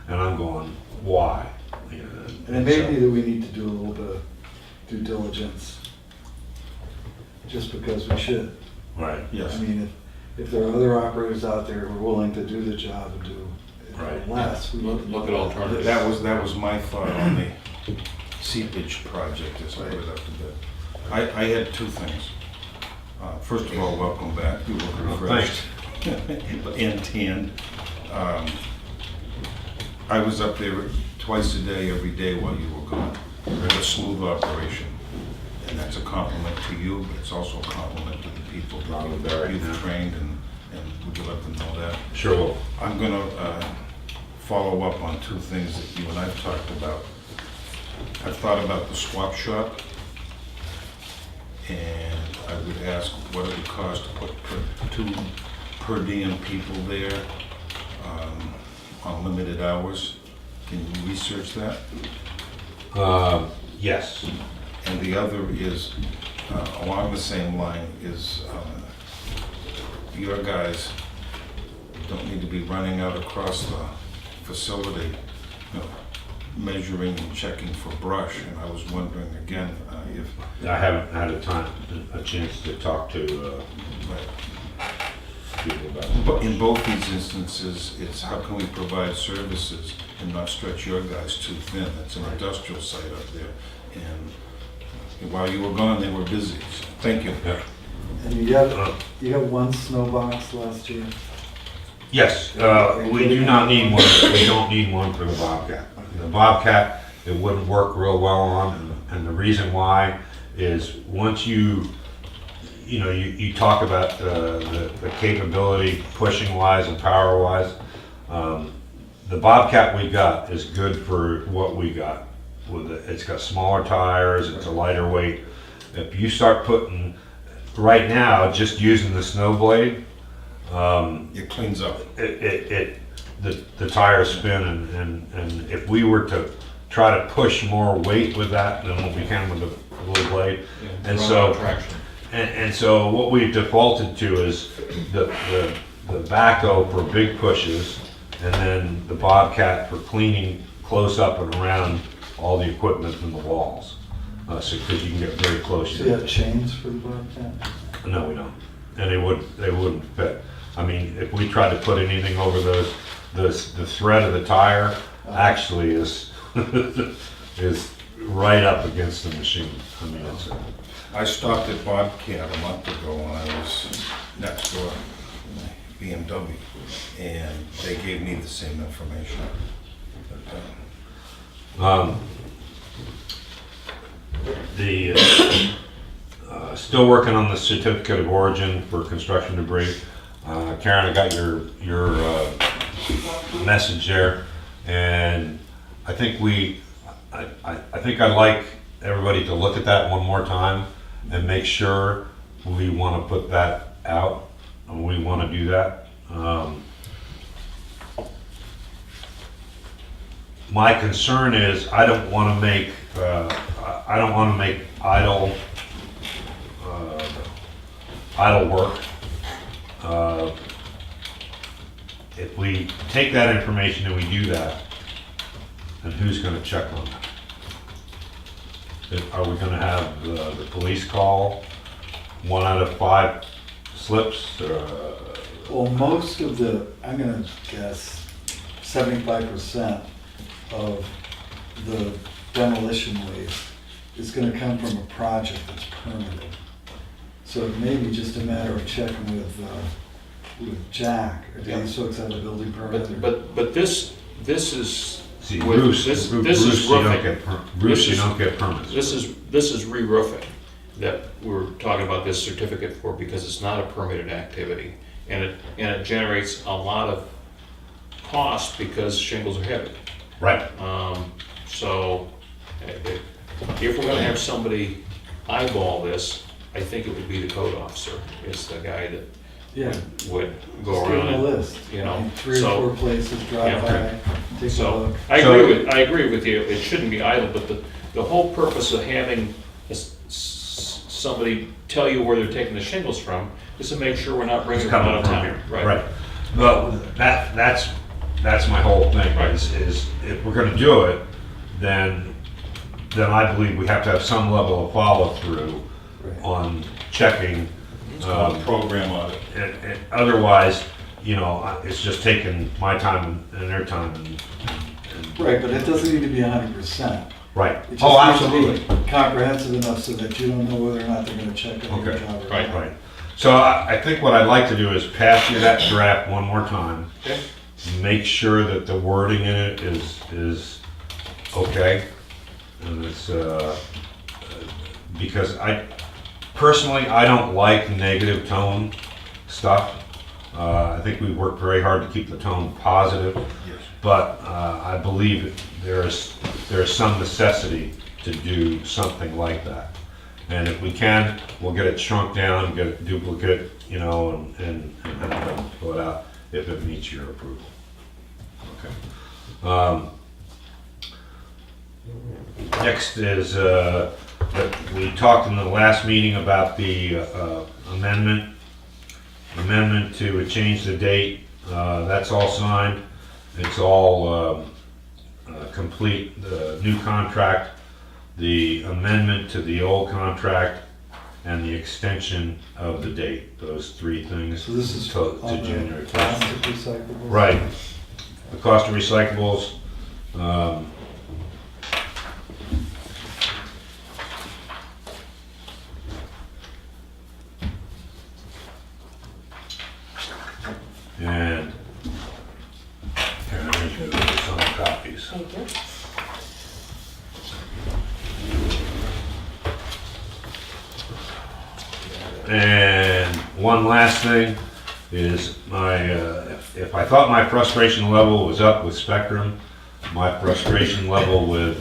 and I'm going, why? And it may be that we need to do a little bit of due diligence, just because we should. Right. Yes. I mean, if there are other operators out there who are willing to do the job and do Right. it less, we Look at alternatives. That was my thought on the seepage project as I put it up to bid. I had 2 things. First of all, welcome back. You look refreshed. And tanned. I was up there twice a day, every day while you were gone. It was a smooth operation. And that's a compliment to you, but it's also a compliment to the people that you've trained, and would you let them know that? Sure will. I'm gonna follow up on 2 things that you and I've talked about. I've thought about the swap shop, and I would ask what it would cost to put 2 per diem people there on limited hours. Can you research that? Yes. And the other is, along the same line, is your guys don't need to be running out across the facility, measuring and checking for brush. And I was wondering again if, I haven't had a chance to talk to people about it. but in both these instances, it's how can we provide services and not stretch your guys too thin? It's an industrial site up there. And while you were gone, they were busy. So, thank you. Yeah. And you got one snow box last year? Yes, we do not need one, we don't need one for the Bobcat. The Bobcat, it wouldn't work real well on, and the reason why is once you talk about the capability pushing wise and power wise, the Bobcat we got is good for what we got. It's got smaller tires, it's a lighter weight. If you start putting, right now, just using the snow blade, It cleans up. the tires spin, and if we were to try to push more weight with that than what we can with the little blade, Yeah, and run so out of traction. and so what we've defaulted to is the backhoe for big pushes, and then the Bobcat for cleaning close up and around all the equipment and the walls, so because you can get very close So to you it. have chains for the Bobcat? No, we don't. And they wouldn't fit. I mean, if we tried to put anything over the thread of the tire actually is, is right up against the machine. I mean, it's, I stopped at Bobcat a month ago when I was next door in my BMW, and they gave me the same information. But, still working on the certificate of origin for construction debris. Karen, I got your message there, and I think I think I'd like everybody to look at that one more time and make sure we want to put that out and we want to do that. My concern is I don't want to make idle work. If we take that information and we do that, then who's going to check on that? Are we going to have the police call 1 out of 5 slips? Well, most of the, I'm gonna guess 75% of the demolition waste is gonna come from a project that's permitted. So it may be just a matter of checking with Jack, or do these folks have a building permit? But this is, See, with- Bruce, this Bruce, is you don't roofing. get Bruce, you don't get permits. This is re-roofing that we're talking about this certificate for, because it's not a permitted activity. And it generates a lot of cost because shingles are heavy. Right. So if we're gonna have somebody eyeball this, I think it would be the code officer, is the guy that Yeah, would go just give them a around. list. you know, I mean, 3 or so- 4 places, drive Yeah. by, take a So, look. I agree with you, it shouldn't be idle, but the whole purpose of having somebody tell you where they're taking the shingles from is to make sure we're not bringing It's them coming out of from town. here. Right. Right. Well, that's my whole thing, Right. is if we're gonna do it, then I believe we have to have some level of follow-through Right. on checking. It's called a program audit. And otherwise, it's just taking my time and their time and Right, but it doesn't need to be 100%. right. It just Oh, needs to be absolutely. comprehensive enough so that you don't know whether or not they're gonna check it on your Okay. job or Right. not. Right. So I think what I'd like to do is pass you that draft one more time. Okay. Make sure that the wording in it is okay. And it's, because personally, I don't like negative tone stuff. I think we worked very hard to keep the tone positive. Yes. But I believe there's some necessity to do something like that. And if we can, we'll get it shrunk down, get a duplicate, and pull it out if it meets your approval. Okay. Next is, that we talked in the last meeting about the amendment to change the date. That's all signed. It's all complete, the new contract, the amendment to the old contract, and the extension of the date. Those 3 things So this is to on January the 1st. plastic recyclables? Right. The cost of recyclables, And one last thing is if I thought my frustration level was up with Spectrum, my frustration level with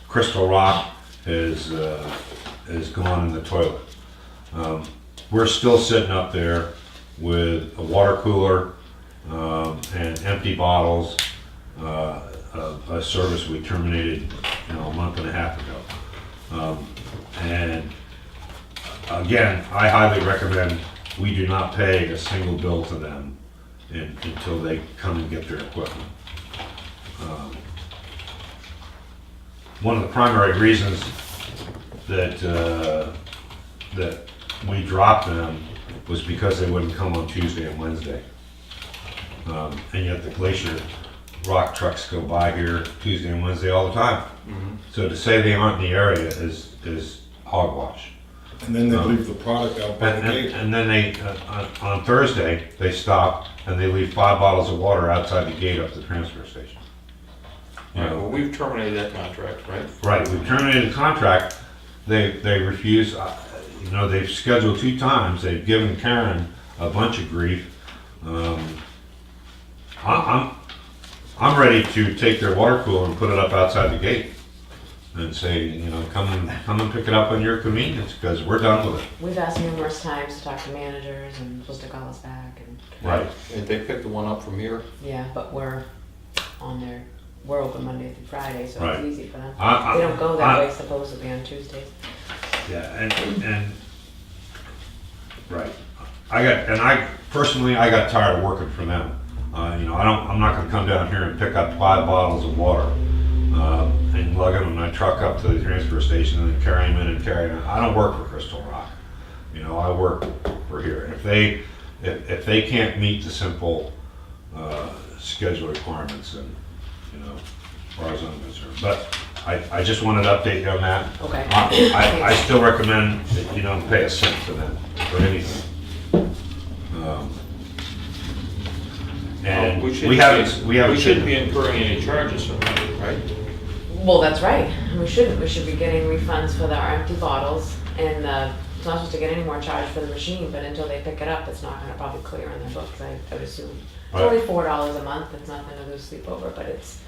Crystal Rock is gone in the toilet. We're still sitting up there with a water cooler and empty bottles of a service we terminated, a month and a half ago. And again, I highly recommend we do not pay a single bill to them until they come and get their equipment. One of the primary reasons that we dropped them was because they wouldn't come on Tuesday and Wednesday. And yet the Glacier Rock trucks go by here Tuesday and Wednesday all the time. So to say they aren't in the area is hogwash. And then they leave the product out by the gate. And then they, on Thursday, they stop and they leave 5 bottles of water outside the gate up the transfer station. All right, well, we've terminated that contract, right? Right, we've terminated the contract. They refuse, they've scheduled 2 times. They've given Karen a bunch of grief. I'm ready to take their water cooler and put it up outside the gate and say, come and pick it up on your convenience, because we're done with it. We've asked numerous times to talk to managers and supposed to call us back and, Right. And they picked the one up from here. yeah, but we're open Monday through Friday, so Right. it's easy for them. I- They don't go that way supposedly on Tuesdays. Yeah, and right. I personally got tired of working for them. I'm not gonna come down here and pick up 5 bottles of water and lug them in my truck up to the transfer station and then carry them in and carry them. I don't work for Crystal Rock. I work for here. If they can't meet the simple schedule requirements, then as far as I'm concerned. But I just wanted to update you on that. Okay. I still recommend that you don't pay a cent to them for anything. And we shouldn't be incurring any charges for that, right? Well, that's right. We shouldn't. We should be getting refunds for our empty bottles, and it's not supposed to get any more charge for the machine, but until they pick it up, it's not gonna probably clear on their books, I would assume. It's Right. only $4 a month. It's nothing to lose sleep over, but it's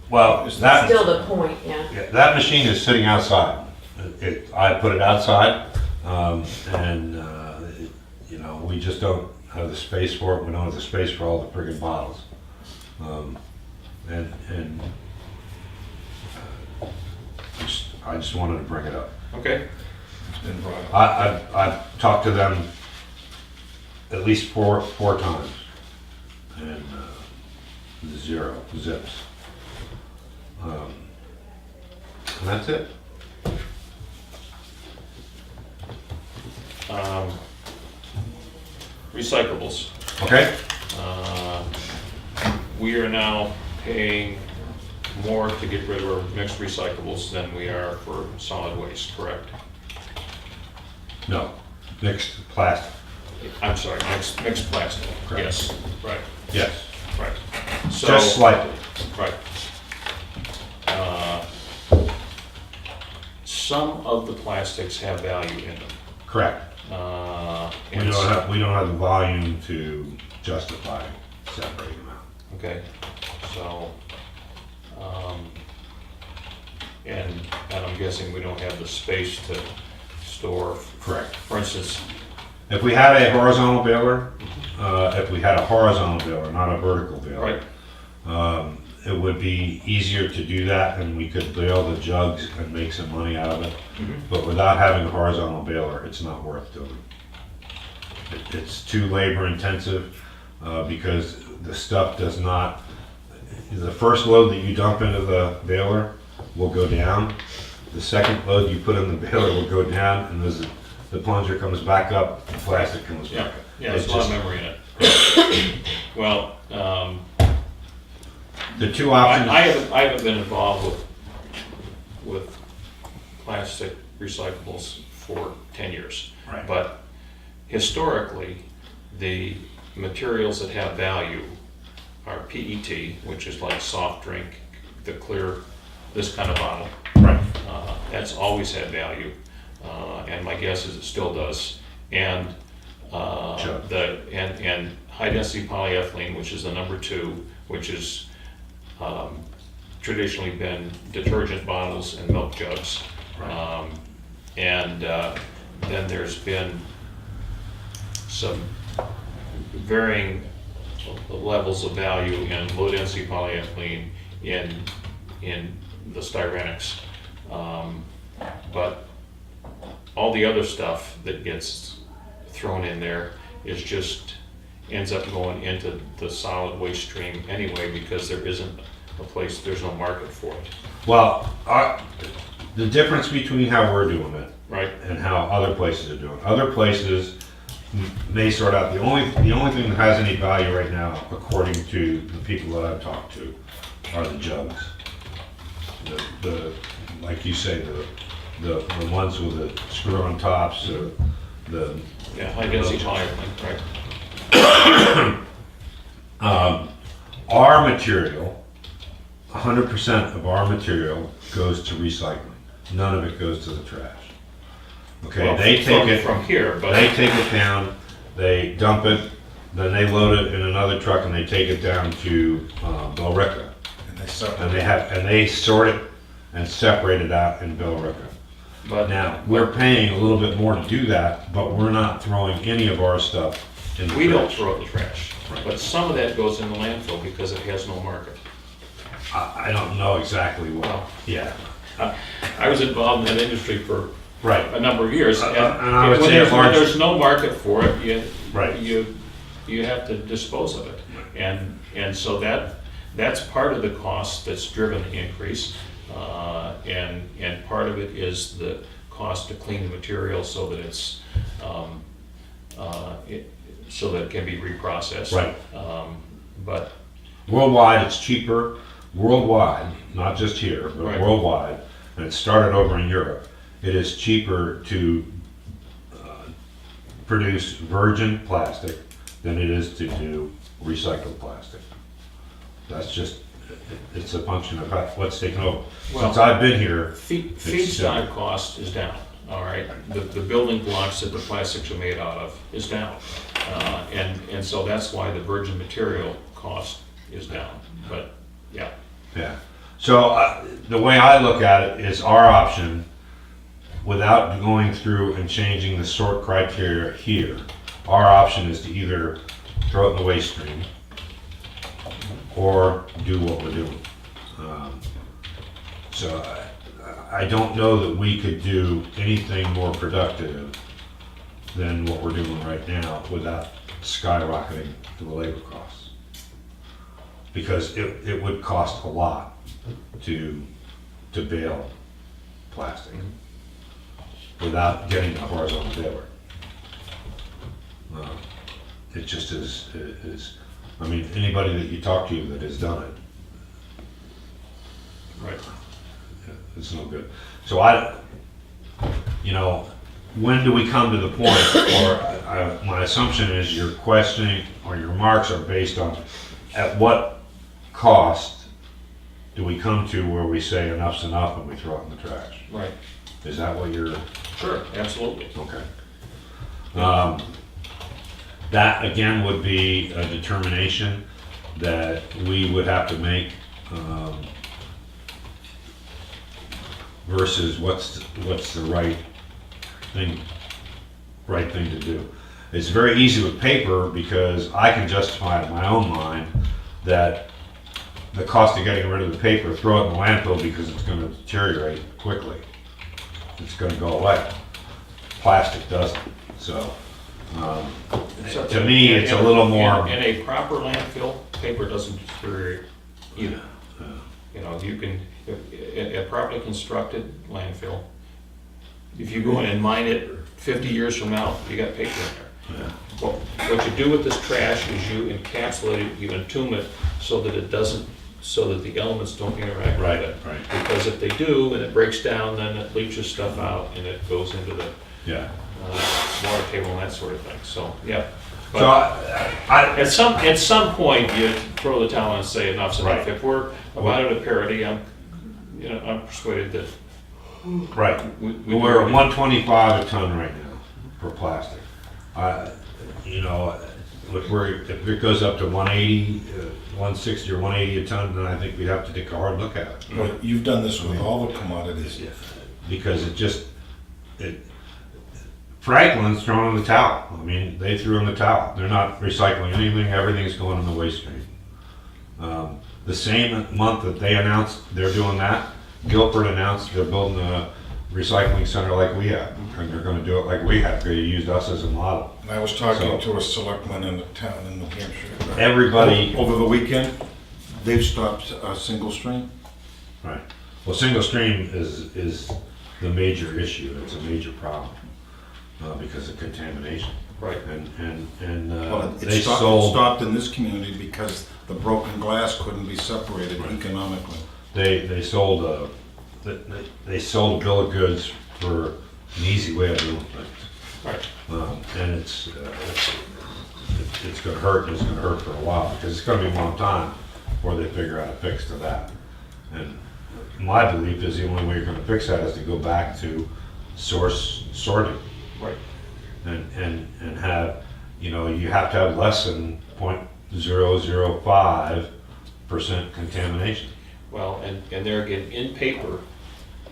Well, still the point, yeah. that machine is sitting outside. I put it outside, and we just don't have the space for it. We don't have the space for all the friggin' bottles. I just wanted to bring it up. Okay. It's been brought up. I've talked to them at least four times, and 0 zips. And that's it. Recyclables. Okay? We are now paying more to get rid of our mixed recyclables than we are for solid waste, correct? No, mixed plastic. I'm sorry, mixed plastic. Correct. Yes, right, Yes, right. So, just slightly. right. Some of the plastics have value in them. Correct. We And don't have the volume to justify separating them out. Okay, so, and I'm guessing we don't have the space to store. Correct. For instance, If we had a horizontal baler, not a vertical baler. right, It would be easier to do that, and we could bale the jugs and make some money out of it. But without having a horizontal baler, it's not worth doing. It's too labor intensive, because the stuff does not, the first load that you dump into the baler will go down. The second load you put in the baler will go down, and as the plunger comes back up, the plastic comes back yeah, up. yeah, there's a lot of memory in it. Well, The two options. I haven't been involved with plastic recyclables for 10 years. Right. But historically, the materials that have value are PET, which is like soft drink, the clear, this kind of bottle. Right. That's always had value. and my guess is it still does. And Sure. and high-density polyethylene, which is the number 2, which is traditionally been detergent bottles and milk jugs. Right. Then there's been some varying levels of value in low-density polyethylene in the styrenics. But all the other stuff that gets thrown in there is just ends up going into the solid waste stream anyway, because there isn't a place, there's no market for it, Well, the difference between how we're doing it right? and how other places are doing it. Other places may sort out, the only thing that has any value right now, according to the people that I've talked to, are the jugs. The like you say, the ones with the screw on tops, the Yeah, high-density polyethylene, right? our material, 100% of our material goes to recycling. None of it goes to the trash. Okay, Well, they take it from here, but They take it down, they dump it, then they load it in another truck and they take it down to Billerica. And they suck. And they sort it and separate it out in Billerica. but Now, we're paying a little bit more to do that, but we're not throwing any of our stuff in the we don't trash. throw out the trash. Right. But some of that goes in the landfill because it has no market. I don't know exactly what, Well, yeah, I was involved in that industry for right, a number of years. and I would when say there's, large- when there's no market for it, Right. you have to dispose of it. And so that's part of the cost that's driven the increase. And part of it is the cost to clean the material so that it's, so that it can be reprocessed. Right. But, Worldwide, it's cheaper, worldwide, not just here, but Right. worldwide, and it started over in Europe. It is cheaper to produce virgin plastic than it is to do recycled plastic. That's just, it's a function of what's taken over. Since Well, I've been here, feedstock cost is down, all right? The building blocks that the plastics are made out of is down. And so that's why the virgin material cost is down, but, yeah. yeah. So the way I look at it is our option, without going through and changing the sort criteria here, our option is to either throw it in the waste stream or do what we're doing. So I don't know that we could do anything more productive than what we're doing right now without skyrocketing the labor costs. Because it would cost a lot to bale plastic without getting a horizontal baler. It just is, I mean, anybody that you talk to that has done it, Right. it's no good. So when do we come to the point, or my assumption is your questioning or your remarks are based on at what cost do we come to where we say enough's enough and we throw it in the trash? Right. Is that what you're, Sure, absolutely. okay. That again would be a determination that we would have to make versus what's the right thing to do. It's very easy with paper because I can justify in my own mind that the cost of getting rid of the paper, throw it in the landfill because it's going to deteriorate quickly. It's going to go away. Plastic doesn't. So to me, it's a little more. In a proper landfill, paper doesn't deteriorate either. You know, you can, a properly constructed landfill, if you go in and mine it 50 years from now, you got paper in there. Yeah. Well, what you do with this trash is you encapsulate it, you entomb it so that it doesn't, so that the elements don't interact with it. Right. Because if they do and it breaks down, then it leaches stuff out and it goes into the Yeah. water table and that sort of thing. So, yeah. But So at some point, you throw the towel and say enough's enough. Right. If we're about at a parity, I'm persuaded that Right. We- We're at 125 a ton right now for plastic. You know, if it goes up to 180, 160 or 180 a ton, then I think we'd have to take a hard look at it. But you've done this with all the commodities. Because Franklin's thrown in the towel. I mean, they threw in the towel. They're not recycling anything, everything's going in the waste stream. The same month that they announced they're doing that, Guilford announced they're building a recycling center like we have, and they're gonna do it like we have. They used us as a model. And I was talking So- to a selectman in the town in New Hampshire. Everybody, Over the weekend, they've stopped single stream. right. Well, single stream is the major issue. It's a major problem, because of contamination. Right. And Well, they it sold, stopped in this community because the broken glass couldn't be separated economically. they sold a bill of goods for an easy way of doing things. Right. And it's gonna hurt, and it's gonna hurt for a while, because it's gonna be a long time before they figure out a fix to that. And my belief is the only way you're gonna fix that is to go back to source sorting. Right. And have, you have to have less than 0.005% contamination. Well, and there again, in paper,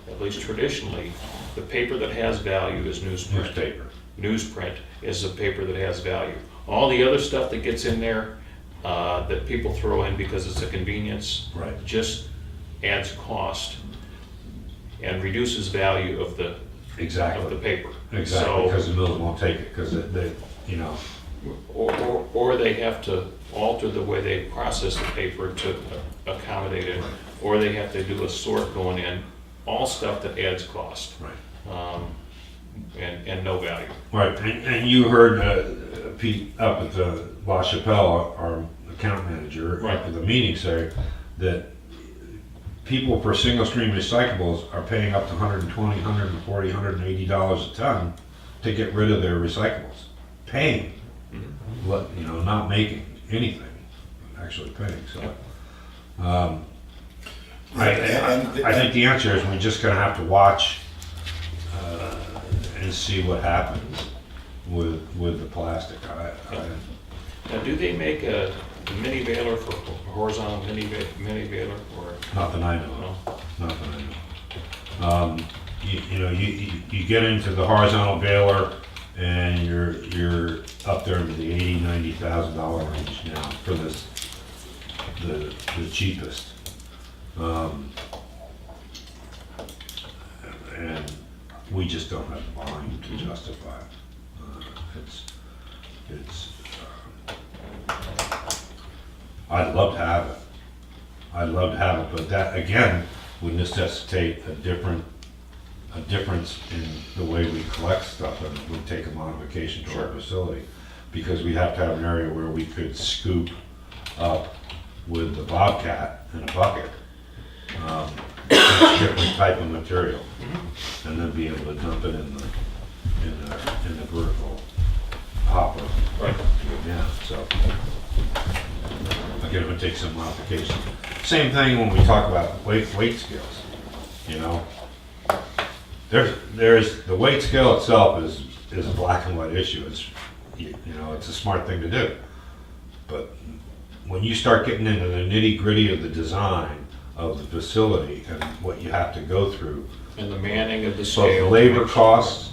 at least traditionally, the paper that has value is newsprint. Newspaper. Newsprint is the paper that has value. All the other stuff that gets in there, that people throw in because it's a convenience, Right. just adds cost and reduces value of the Exactly. paper. Exactly, So, because the mills won't take it, because they, or they have to alter the way they process the paper to accommodate it, or they have to do a sort going in, all stuff that adds cost. Right. And no value. Right, and you heard Pete up at the La Chapelle, our account manager, Right. up at the meeting say that people for single stream recyclables are paying up to $120, $140, $180 a ton to get rid of their recyclables. Paying, not making anything, actually paying, so. I think the answer is we're just gonna have to watch and see what happens with the plastic. Now, do they make a mini baler for horizontal mini baler or Not that I know no? of, not that I know. You get into the horizontal baler and you're up there into the $80,000-$90,000 range now for the cheapest. And we just don't have the volume to justify it. I'd love to have it. I'd love to have it, but that, again, would necessitate a difference in the way we collect stuff, and it would take a modification to our facility. Because we have to have an area where we could scoop up with the Bobcat in a bucket, a different type of material, and then be able to dump it in the vertical hopper. Right. Yeah, so. Again, it would take some modification. Same thing when we talk about weight scales, There's, the weight scale itself is a black and white issue. It's a smart thing to do. But when you start getting into the nitty gritty of the design of the facility and what you have to go through, And the manning of the scale. both labor costs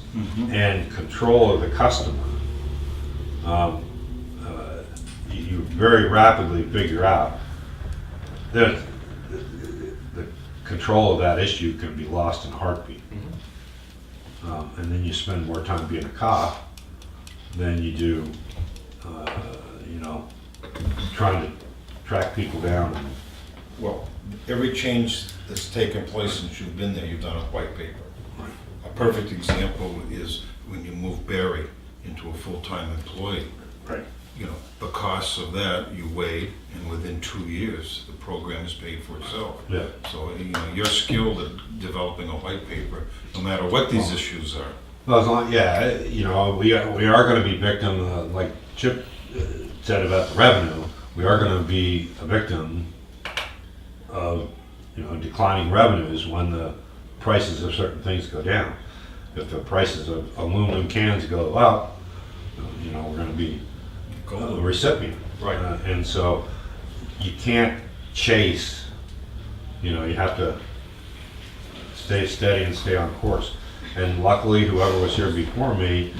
and control of the customer, you very rapidly figure out that the control of that issue can be lost in a heartbeat. And then you spend more time being a cop than you do, trying to track people down. Well, every change that's taken place since you've been there, you've done a white paper. A perfect example is when you move Barry into a full-time employee. Right. The costs of that you weighed, and within 2 years, the program is paid for itself. Yeah. So, you're skilled at developing a white paper, no matter what these issues are. Well, as long, yeah, we are going to be victim, like Chip said about the revenue, we are going to be a victim of, declining revenues when the prices of certain things go down. If the prices of aluminum cans go up, you know, we're gonna be the recipient. Right. And so you can't chase, you know, you have to stay steady and stay on course. And luckily, whoever was here before me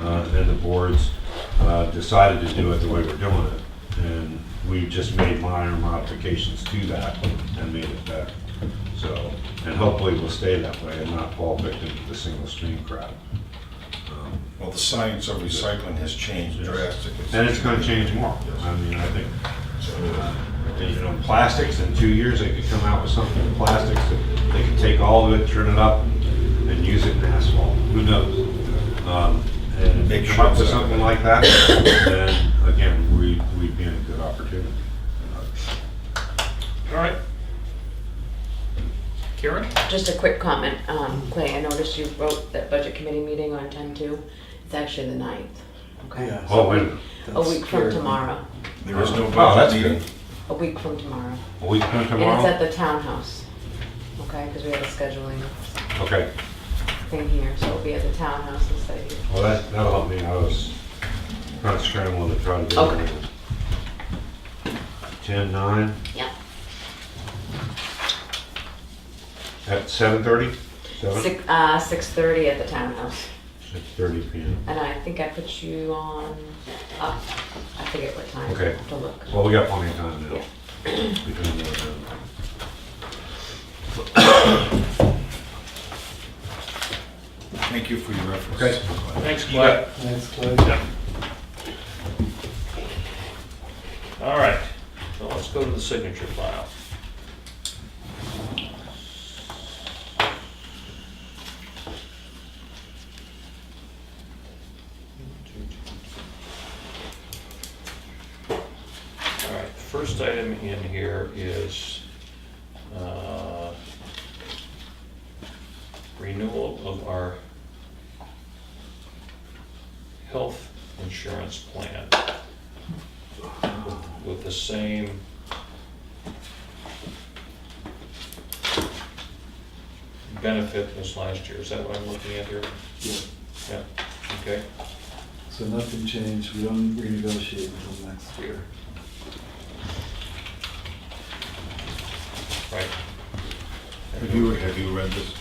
and the boards decided to do it the way we're doing it. And we just made minor modifications to that and made it better. So, and hopefully we'll stay that way and not fall victim to the single stream crowd. Well, the science of recycling has changed drastically. And it's gonna change more. I mean, I think, you know, plastics, in 2 years, they could come out with something in plastics that they could take all of it, turn it up, and use it in asphalt. Who knows? And Make if they come up with sure- something like that, then again, we'd be in a good opportunity. All right. Karen? Just a quick comment, Clay, I noticed you wrote that budget committee meeting on 10/2. It's actually the 9th, okay? Yeah. Oh, wait a minute. A week from tomorrow, There is no Oh, that's budget good. meeting. a week from tomorrow. A week from And it's tomorrow? at the townhouse, okay, because we have a scheduling Okay. thing here, so it'll be at the townhouse instead of here. Well, that'll help me. I was kind of scrambling to try to get Okay. everything. 10/9 Yeah. at 7:30? 6:30 at the townhouse. 6:30 p.m. And I think I put you on, I forget what time. Okay. I have to look. Well, we got plenty of time now. Yeah. Between now and then. Thank you for your efforts. Okay. Thanks, Clay. Thanks, Clay. All right, so let's go to the signature file. All right, first item in here is renewal of our health insurance plan with the same benefit as last year. Is that what I'm looking at here? Yeah. Yeah, okay. So nothing changed, we don't renegotiate until next year. Right. Have you read this?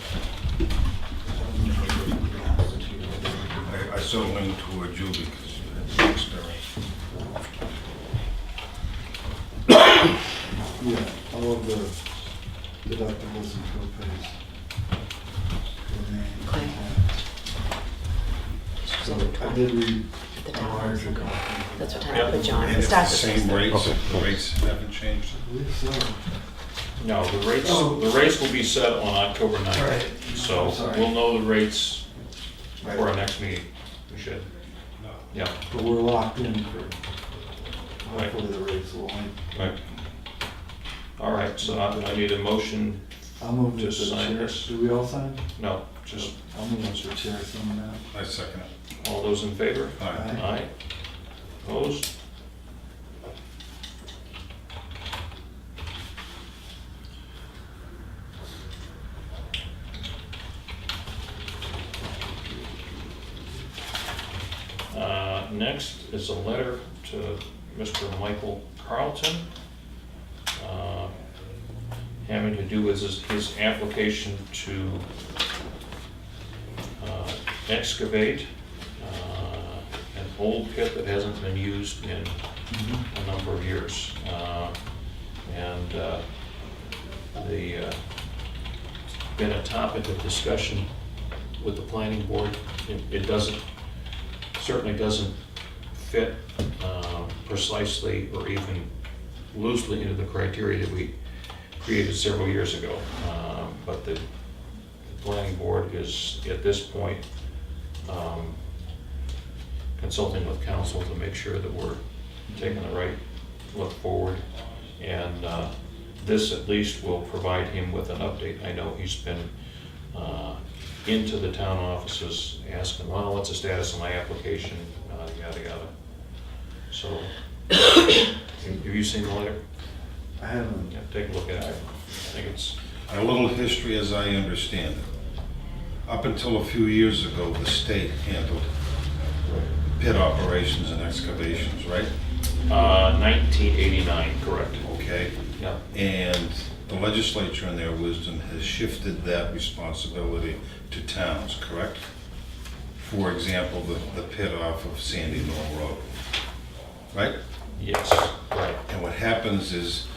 I so leaned toward you because you had the experience. Yeah, all of the deductibles and co-pays. Clay. So I did read The a townhouse. larger copy. That's what time Yep. I put you on. And It it's the starts at same 6:30. rates, the rates haven't changed. I believe so. No, the rates will be set on October 9th. Right. So I'm sorry. we'll know the rates for our Right. next meeting. We should. Yeah, But we're locked in for, Right. hopefully the rates will only, right. All right, so I need a motion. I'll move that the Just sign chair, this. do we all sign? No, just I'll move that the chair sign that. I second it. all those in favor? Aye. Aye. Opposed? Next is a letter to Mr. Michael Carlton, having to do with his application to excavate an old pit that hasn't been used in a number of years. And been a topic of discussion with the planning board. It certainly doesn't fit precisely or even loosely into the criteria that we created several years ago. But the planning board is, at this point, consulting with council to make sure that we're taking the right look forward. And this at least will provide him with an update. I know he's been into the town offices asking, well, what's the status of my application, yada, yada. So, have you seen the letter? I haven't, Yeah, take a look at it. I think it's A little history as I understand it. Up until a few years ago, the state handled pit operations and excavations, right? 1989, correct. Okay. Yeah. And the legislature in their wisdom has shifted that responsibility to towns, correct? For example, the pit off of Sandy Knoll Road, right? Yes, right. And what happens is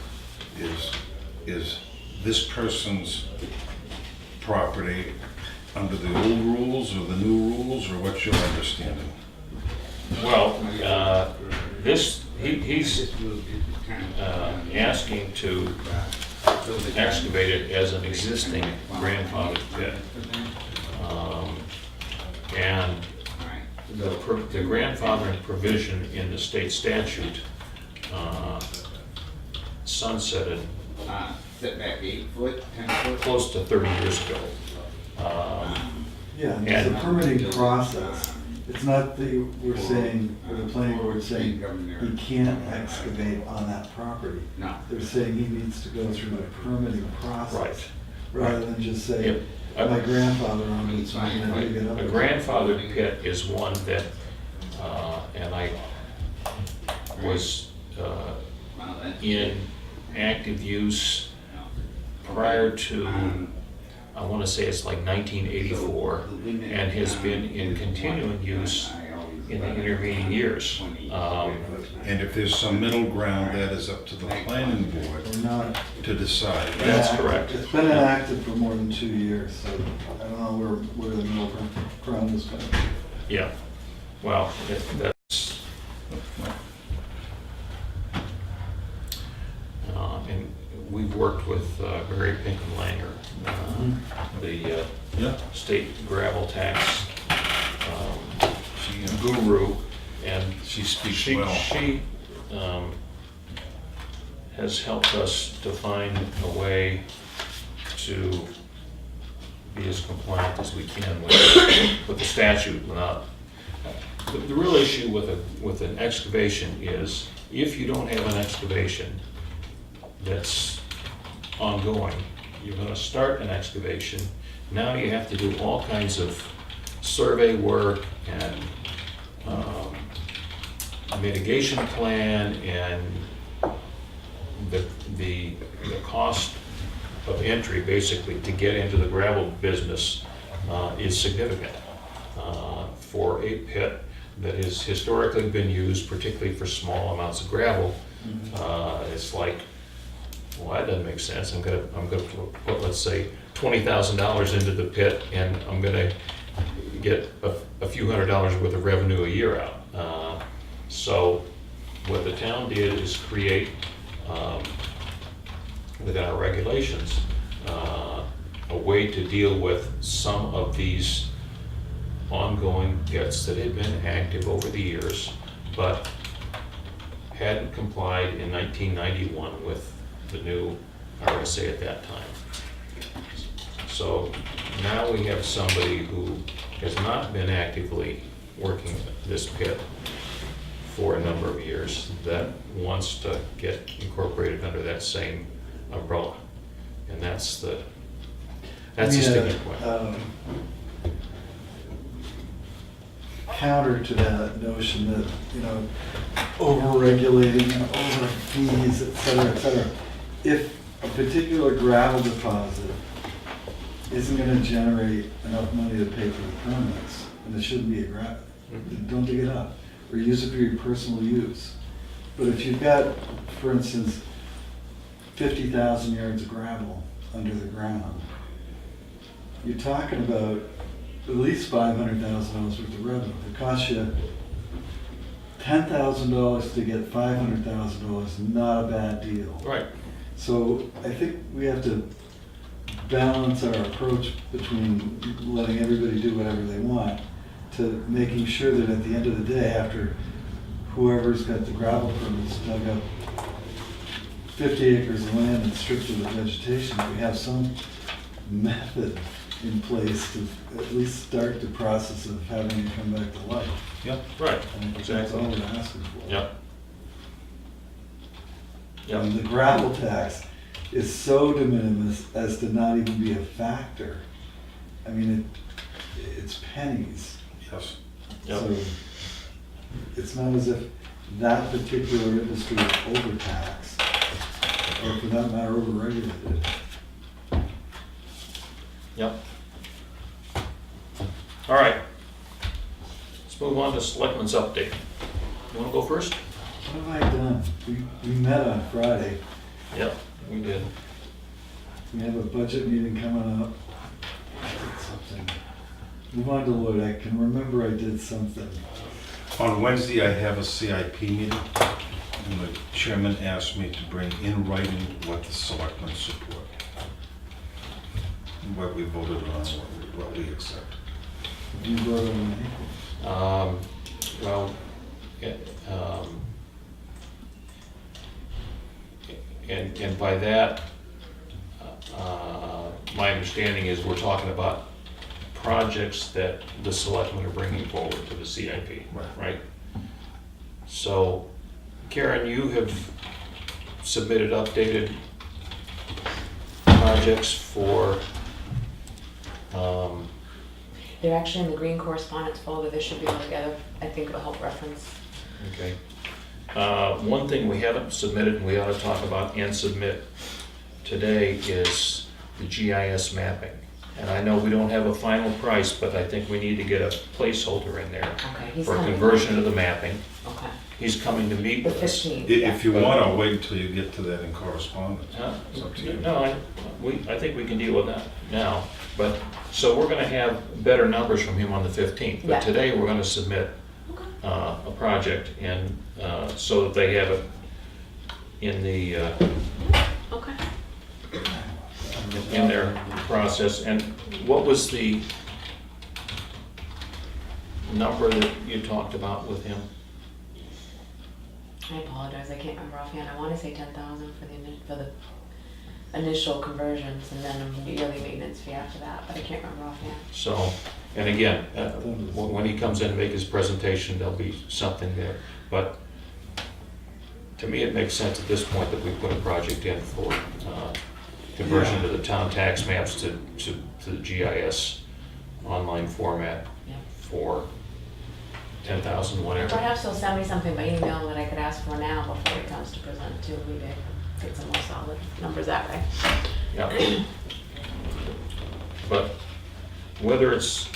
this person's property under the old rules or the new rules, or what's your understanding? Well, he's asking to excavate it as an existing grandfathered pit. And the grandfathering provision in the state statute sunsetted Setback 8 foot, 10 foot? close to 30 years ago. Yeah, and there's a And- permitting process. It's not that we're saying, or the planning board saying, he can't excavate on that property. No. They're saying he needs to go through the permitting process. Right. Rather than just say, Yep. my grandfather owned it, so I'm gonna dig it up. A grandfathered pit is one that, and I was Well, that's- in active use prior to, I want to say it's like 1984, and has been in continuing use in the intervening years. And if there's some middle ground, that is up to the planning board Or not. to decide. That's Yeah, correct. It's been inactive for more than 2 years, so I don't know where the middle ground is going. Yeah, well, that's, and we've worked with Barry Pink and Langer, the Yeah. state gravel tax guru, and She speaks well. She has helped us to find a way to be as compliant as we can with the statute. The real issue with an excavation is, if you don't have an excavation that's ongoing, you're gonna start an excavation, now you have to do all kinds of survey work and mitigation plan, and the cost of entry basically to get into the gravel business is significant for a pit that has historically been used particularly for small amounts of gravel. It's like, well, that doesn't make sense. I'm gonna put, let's say, $20,000 into the pit, and I'm gonna get a few $100s worth of revenue a year out. So what the town did is create, within our regulations, a way to deal with some of these ongoing pits that had been active over the years, but hadn't complied in 1991 with the new RSA at that time. So now we have somebody who has not been actively working this pit for a number of years that wants to get incorporated under that same umbrella. And that's the sticking point. Counter to that notion that, over-regulating and over fees, et cetera, if a particular gravel deposit isn't gonna generate enough money to pay for the permits, and it shouldn't be a gravel, don't dig it up, or use it for your personal use. But if you've got, for instance, 50,000 yards of gravel under the ground, you're talking about at least $500,000 worth of revenue. If it costs you $10,000 to get $500,000, not a bad deal. Right. So I think we have to balance our approach between letting everybody do whatever they want to making sure that at the end of the day, after whoever's got the gravel permits dug up 50 acres of land and stripped of the vegetation, we have some method in place to at least start the process of having it come back to life. Yep, right, And that's all exactly. we're asking for. Yep. And the gravel tax is so de minimis as to not even be a factor. I mean, it's pennies. Yes. Yep. So it's not as if that particular industry is overtaxed, or for that matter, overregulated. Yep. All right. Let's move on to Selectmen's update. You wanna go first? What have I done? We met on Friday. Yep, we did. We have a budget meeting coming up. I did something. Move on to Lloyd. I can remember I did something. On Wednesday, I have a CIP meeting, and the chairman asked me to bring in writing what the selectmen support. What we voted on, what we accept. You wrote on me. Well, and by that, my understanding is we're talking about projects that the selectmen are bringing forward to the CIP, right? So, Karen, you have submitted updated projects for, They're actually in the green correspondence folder, they should be all together, I think it'll help reference. okay. One thing we haven't submitted and we ought to talk about and submit today is the GIS mapping. And I know we don't have a final price, but I think we need to get a placeholder in there Okay, he's for coming. conversion of the mapping. Okay, He's coming to meet the with us. 15th. If you want, I'll wait until you get to that in correspondence. It's up to you. No, I think we can deal with that now. But, so we're gonna have better numbers from him on the 15th. Yeah. But today, we're gonna submit a project and, so that they have it in the, Okay. in their process. And what was the number that you talked about with him? I apologize, I can't remember offhand, I wanna say 10,000 for the initial conversions and then a yearly maintenance fee after that, but I can't remember offhand. So, and again, when he comes in and make his presentation, there'll be something there. But to me, it makes sense at this point that we put a project in for conversion to the town tax maps to the GIS online format Yeah. for 10,000, whatever. Perhaps he'll send me something by email that I could ask for now before he comes to present too, we may get some more solid numbers that way. Yeah. But whether it's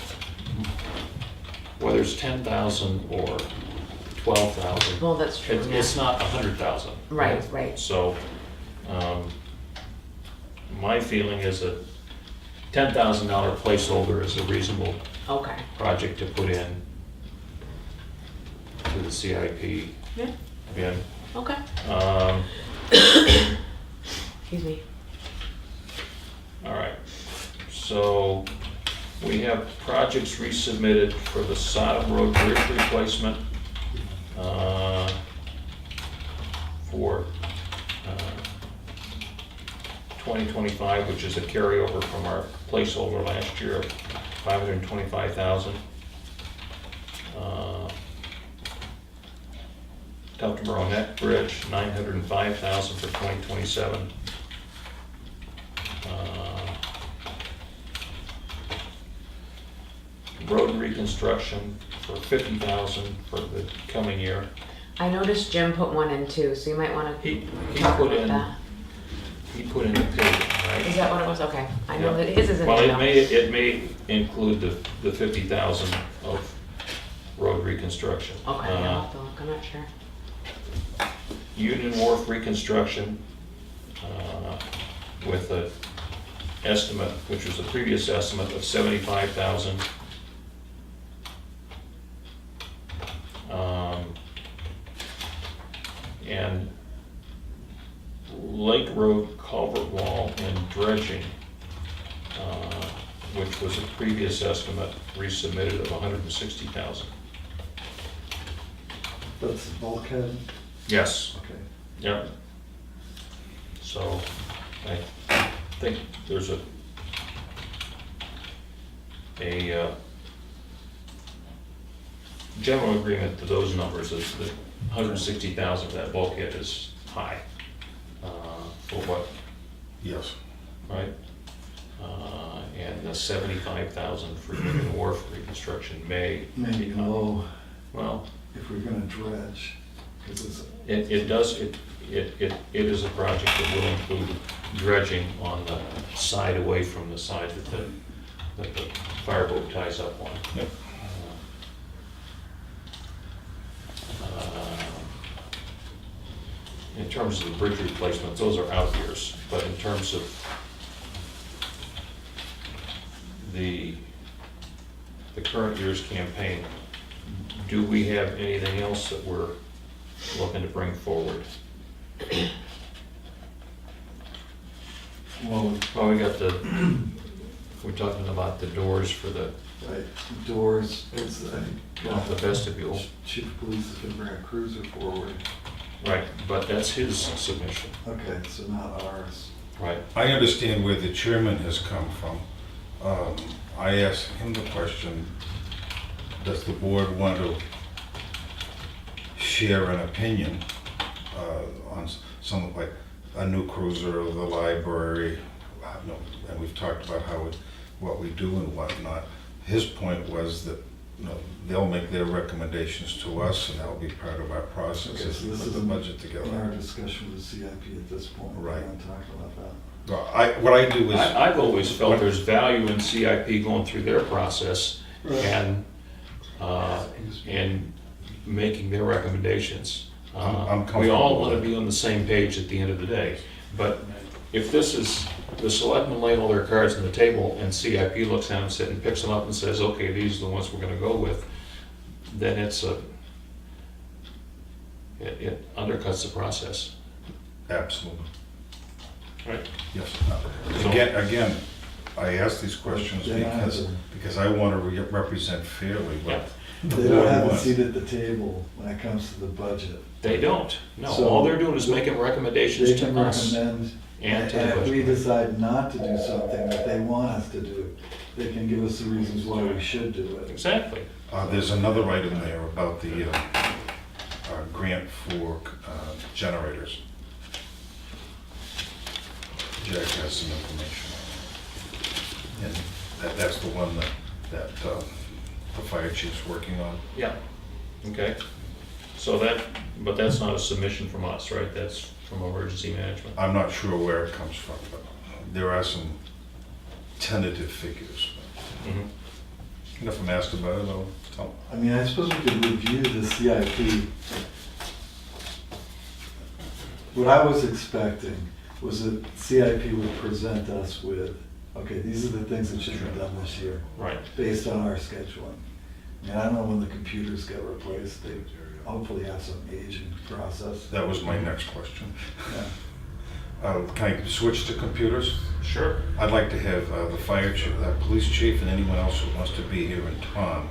10,000 or 12,000, Well, that's true, yeah. it's not 100,000. Right, right. So, my feeling is that $10,000 placeholder is a reasonable Okay. project to put in to the CIP. Yeah, Again, okay. Excuse me. all right. So, we have projects resubmitted for the Sodom Road Bridge replacement for 2025, which is a carryover from our placeholder last year of $525,000. Tuftonboro Neck Bridge, $905,000 for 2027. Road reconstruction for $50,000 for the coming year. I noticed Jim put one in too, so you might wanna He talk put about in, that. he put in a paving, right? Is that what it was? Okay, I know Yeah. that his is in Well, there. it may include the 50,000 of road reconstruction. Okay, yeah, I'll have to look, I'm not sure. Union Wharf reconstruction with an estimate, which was the previous estimate of 75,000. And Lake Road culvert wall and dredging, which was a previous estimate resubmitted of 160,000. That's the bulkhead? Yes. Okay. Yep. So I think there's a general agreement to those numbers is that 160,000 for that bulkhead is high for what Yes. right? And the 75,000 for Union Wharf reconstruction may Maybe become, low well, if we're gonna dredge, 'cause it's, it is a project that will include dredging on the side away from the side that the fireboat ties up on. Yep. In terms of the bridge replacements, those are out years, but in terms of the current year's campaign, do we have anything else that we're looking to bring forward? well, Well, we got we're talking about the doors for the right, doors, it's, I think, the vestibule. Chief of Police is gonna bring a cruiser forward. Right, but that's his submission, Okay, so not ours. right? I understand where the chairman has come from. I asked him the question, does the board want to share an opinion on something like a new cruiser or the library? And we've talked about what we do and whatnot. His point was that, they'll make their recommendations to us, and that'll be part of our process Okay, as so we this put is the budget in our together. discussion with the CIP at this point. Right. We're not talking about that. Well, what I do is, I've always felt there's value in CIP going through their process and making their recommendations. I'm We comfortable all with want to it. be on the same page at the end of the day, but if this is, the selectmen lay all their cards on the table and CIP looks down and picks them up and says, okay, these are the ones we're gonna go with, then it undercuts the process. absolutely. Right. Yes. Again, I ask these questions because I want to represent fairly what the They don't board have a wants. seat at the table when it comes to the budget. They don't, no, So- all they're doing is making recommendations They can to us recommend, and to the and if we budget. decide not to do something that they want us to do, they can give us the reasons why we should do it. Exactly. There's another item there about the grant for generators. Jack has some information on it. And that's the one that the fire chief's working on. Yeah, okay. So but that's not a submission from us, right? That's from emergency management. I'm not sure where it comes from, but there are some tentative figures. Mhm. And if I'm asked about it, I'll tell them. I mean, I suppose we could review the CIP. What I was expecting was that CIP would present us with, okay, these are the things that should be done this year, Right. based on our scheduling. I mean, I don't know when the computers get replaced, they hopefully have some aging process. That was my next question. Yeah. Can I switch to computers? Sure. I'd like to have the fire chief, police chief, and anyone else who wants to be here, and Tom.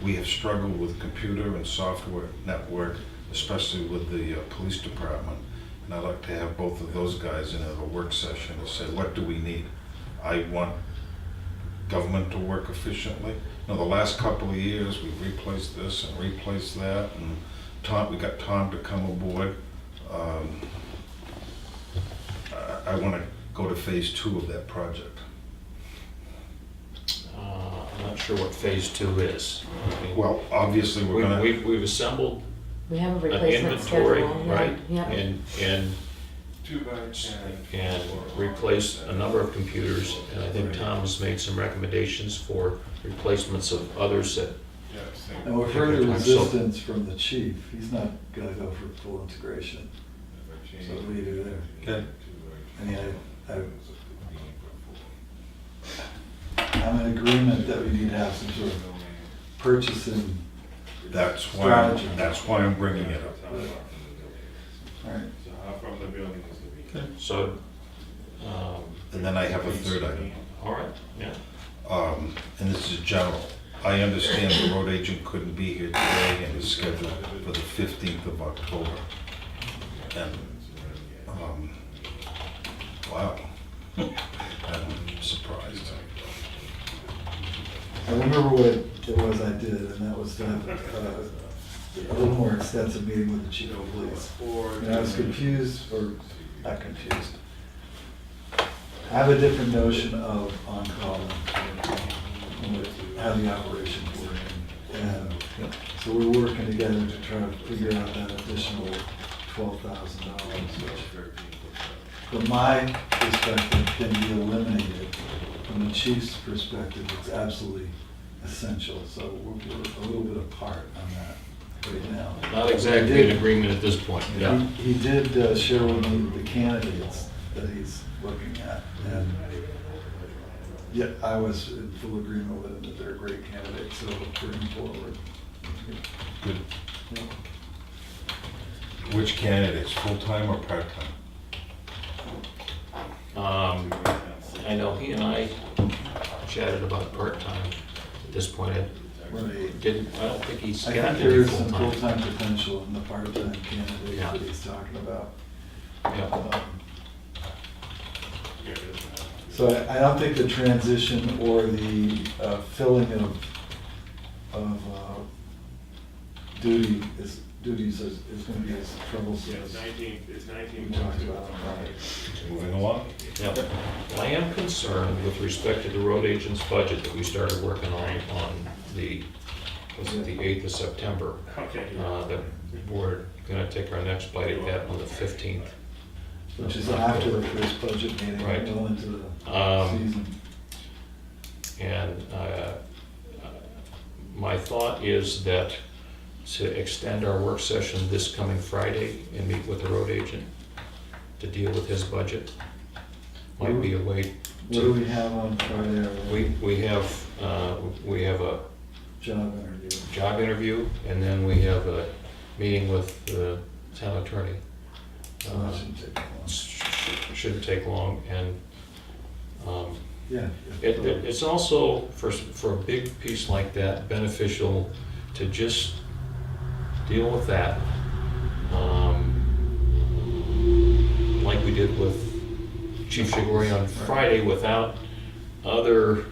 We have struggled with computer and software network, especially with the police department. And I'd like to have both of those guys in a work session to say, what do we need? I want government to work efficiently. The last couple of years, we've replaced this and replaced that, and we got Tom to come aboard. I want to go to phase 2 of that project. I'm not sure what phase 2 is. I mean, Well, obviously, we're gonna, We've assembled We have a an replacement inventory, schedule. Yeah, right? yeah. And replaced a number of computers, and I think Tom's made some recommendations for replacements of others that, And we've heard So- resistance from the chief, he's not gonna go for full integration. So what do you do there? okay, I mean, I'm in agreement that we need to have some sort of purchasing, that's Strategy. why I'm bringing it up. all right. so, And then I have a third item. all right, yeah. And this is general. I understand the road agent couldn't be here today and is scheduled for the 15th of October. And, wow, I'm surprised. I remember what it was I did, and that was to have a little more extensive meeting with the chief of police. And I was confused, or not confused. I have a different notion of on-call and how the operations work. And so we're working together to try to figure out that additional $12,000. From my perspective, can be eliminated. From the chief's perspective, it's absolutely essential. So we're a little bit apart on that right now. Not exactly in agreement at this point, yeah. He did share with me the candidates that he's looking at, and yeah, I was in full agreement with him that they're great candidates, so we'll bring them forward. Good. Which candidates, full-time or part-time? I know he and I chatted about part-time at this point. Right. I don't think he's I got think there any is some full-time. full-time potential in the part-time candidate Yeah. that he's talking about. Yeah. So I don't think the transition or the filling of duties is going to be as troublesome as we talked about on Friday. Moving along? Yeah. Well, I am concerned with respect to the road agent's budget that we started working on the, was it the 8th of September? Okay. That we're gonna take our next bite at that on the 15th. Which is after the first budget meeting, Right. going into the season. And my thought is that to extend our work session this coming Friday and meet with the road agent to deal with his budget might be a way What do to, we have on Friday? we have a Job interview. job interview, and then we have a meeting with the town attorney. So that shouldn't take long. Shouldn't take long, and Yeah. it's also, for a big piece like that, beneficial to just deal with that, like we did with Chief Shigori on Friday, without other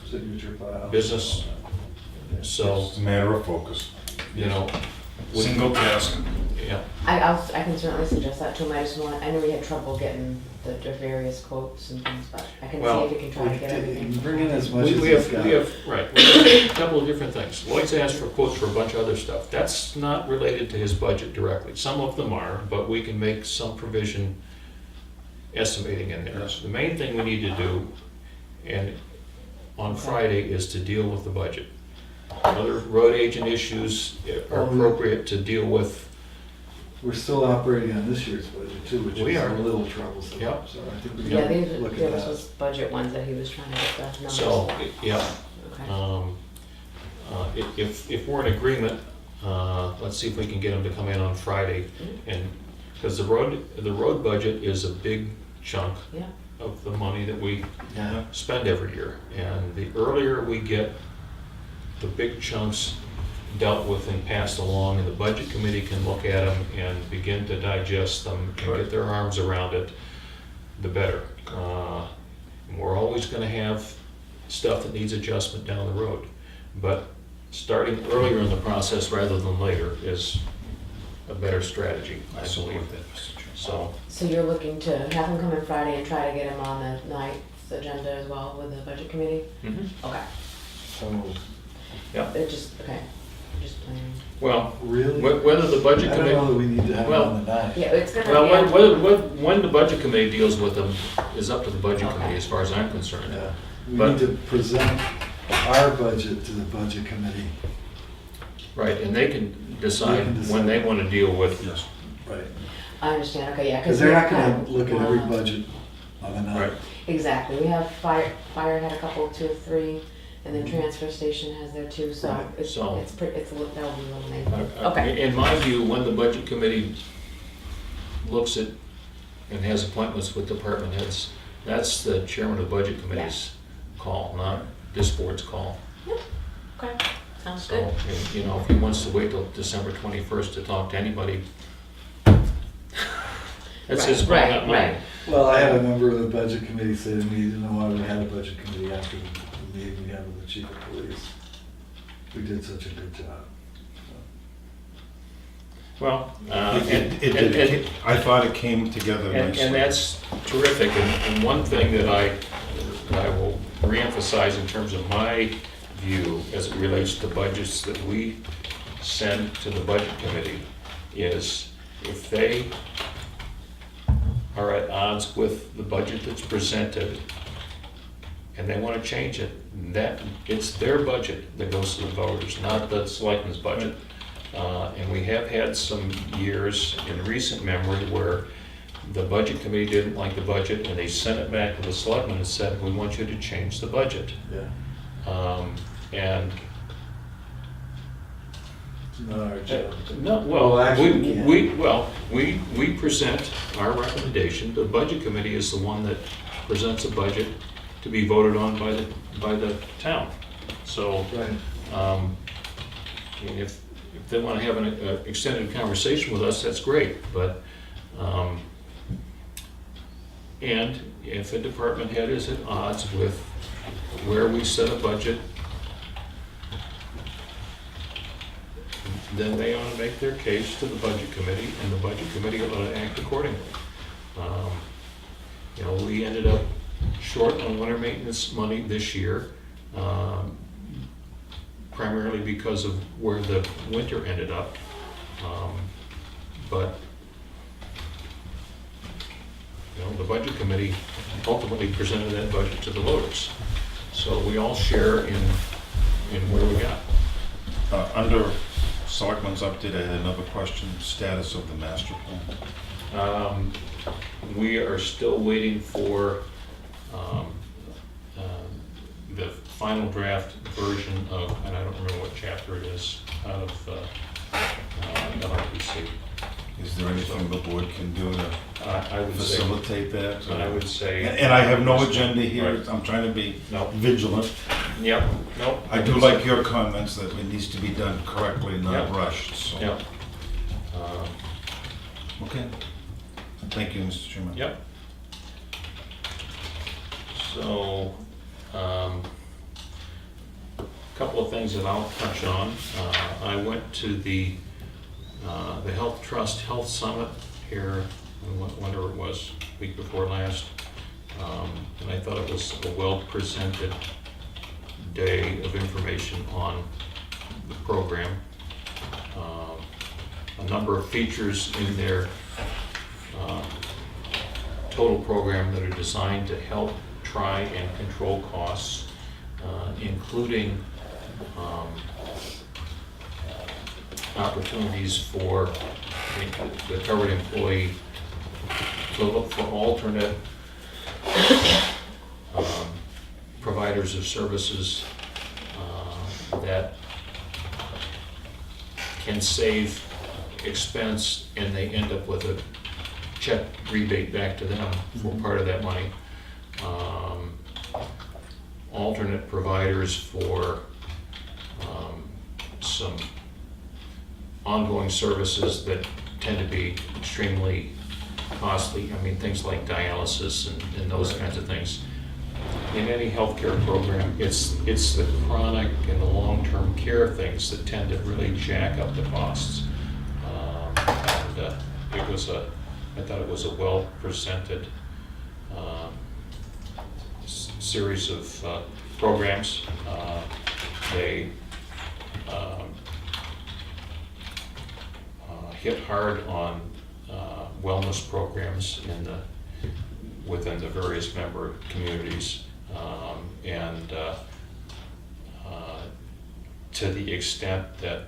Signature file. business. So, It's a matter of focus. you know, Single task. yeah, I can certainly suggest that to him. I know we had trouble getting the various quotes and things, but I can see Well, if we can try to get everything. Bring in as much as we he's have, got. we have a couple of different things. Lloyd's asked for quotes for a bunch of other stuff. That's not related to his budget directly. Some of them are, but we can make some provision estimating in there. The main thing we need to do, and on Friday, is to deal with the budget. Other road agent issues are appropriate to deal with. We're still operating on this year's budget too, which We is are. a little troublesome. Yep. So I think we Yeah, gotta these look at there that. was budget ones that he was trying to get the numbers. So, yeah, Okay. if we're in agreement, let's see if we can get him to come in on Friday. And, because the road budget is a big chunk Yeah. of the money that we Yeah. spend every year. And the earlier we get the big chunks dealt with and passed along, and the budget committee can look at them and begin to digest them and get their arms around it, the better. We're always gonna have stuff that needs adjustment down the road, but starting earlier in the process rather than later is a better strategy, I believe. So, So you're looking to have him come in Friday and try to get him on the night's agenda as well with the budget committee? Okay. So, It just, okay, just planning. well, really? whether the budget I don't know that committee, we need to have it well, on the night. Yeah, it's gonna well, be. when the budget committee deals with them is up to the budget Okay. committee as far as I'm concerned. Yeah. We But- need to present our budget to the budget committee. Right, and they can decide They can decide. when they want to deal with. Yes. Right. I understand, okay, yeah. Because they're not we're kind gonna of- look at every budget on the night. Right. Exactly, we have fire had a couple, 2 or 3, and then transfer station has their 2, so Right. it's, So- it's pretty, that'll be eliminated. Uh, Okay. In my view, when the budget committee looks at and has appointments with department heads, that's the chairman of the budget committee's call, not this board's call. Okay, sounds So, good. you know, if he wants to wait till December 21st to talk to anybody, that's his call, not mine. Well, I had a member of the budget committee say to me, you know why we had a budget committee after the meeting we had with the chief of police? We did such a good job. Well, I thought it came together nicely. and that's terrific, and one thing that I will reemphasize in terms of my view as it relates to budgets that we send to the budget committee is if they are at odds with the budget that's presented and they want to change it, that it's their budget that goes to the voters, not the selectmen's budget. And we have had some years in recent memory where the budget committee didn't like the budget and they sent it back to the selectmen and said, we want you to change the budget. Yeah. And It's not our job. no, Well, well, actually, we present our recommendation. The budget committee is the one that presents a budget to be voted on by the town. So, Right. I mean, if they want to have an extended conversation with us, that's great, but, and if a department head is at odds with where we set a budget, then they ought to make their case to the budget committee, and the budget committee ought to act accordingly. You know, we ended up short on winter maintenance money this year, primarily because of where the winter ended up. But, you know, the budget committee ultimately presented that budget to the voters. So we all share in where we got. Under Selectmen's update, I had another question, status of the master plan. We are still waiting for the final draft version of, and I don't remember what chapter it is, out of LRPC. Is there anything the board can do to I would say, facilitate that? I would say. And I have no agenda here, Right. I'm trying to be No. vigilant. Yep, nope. I do like your comments that it needs to be done correctly, not Yep. rushed, so. Yep. Okay. Thank you, Mr. Chairman. Yep. So, a couple of things that I'll touch on. I went to the Health Trust Health Summit here, whenever it was, week before last. And I thought it was a well-presented day of information on the program. A number of features in their total program that are designed to help try and control costs, including opportunities for the covered employee to look for alternate providers of services that can save expense, and they end up with a check rebate back to them for part of that money. Alternate providers for some ongoing services that tend to be extremely costly. I mean, things like dialysis and those kinds of things. In any healthcare program, it's the chronic and the long-term care things that tend to really jack up the costs. And I thought it was a well-presented series of programs. They hit hard on wellness programs within the various member communities, and to the extent that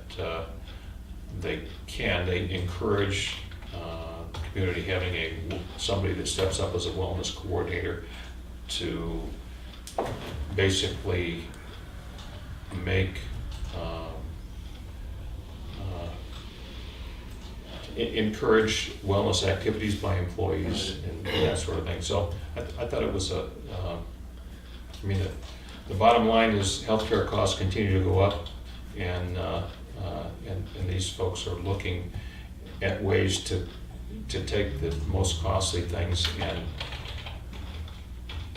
they encourage the community having somebody that steps up as a wellness coordinator to basically make encourage wellness activities by employees and that sort of thing. So I thought it was I mean, the bottom line is healthcare costs continue to go up, and these folks are looking at ways to take the most costly things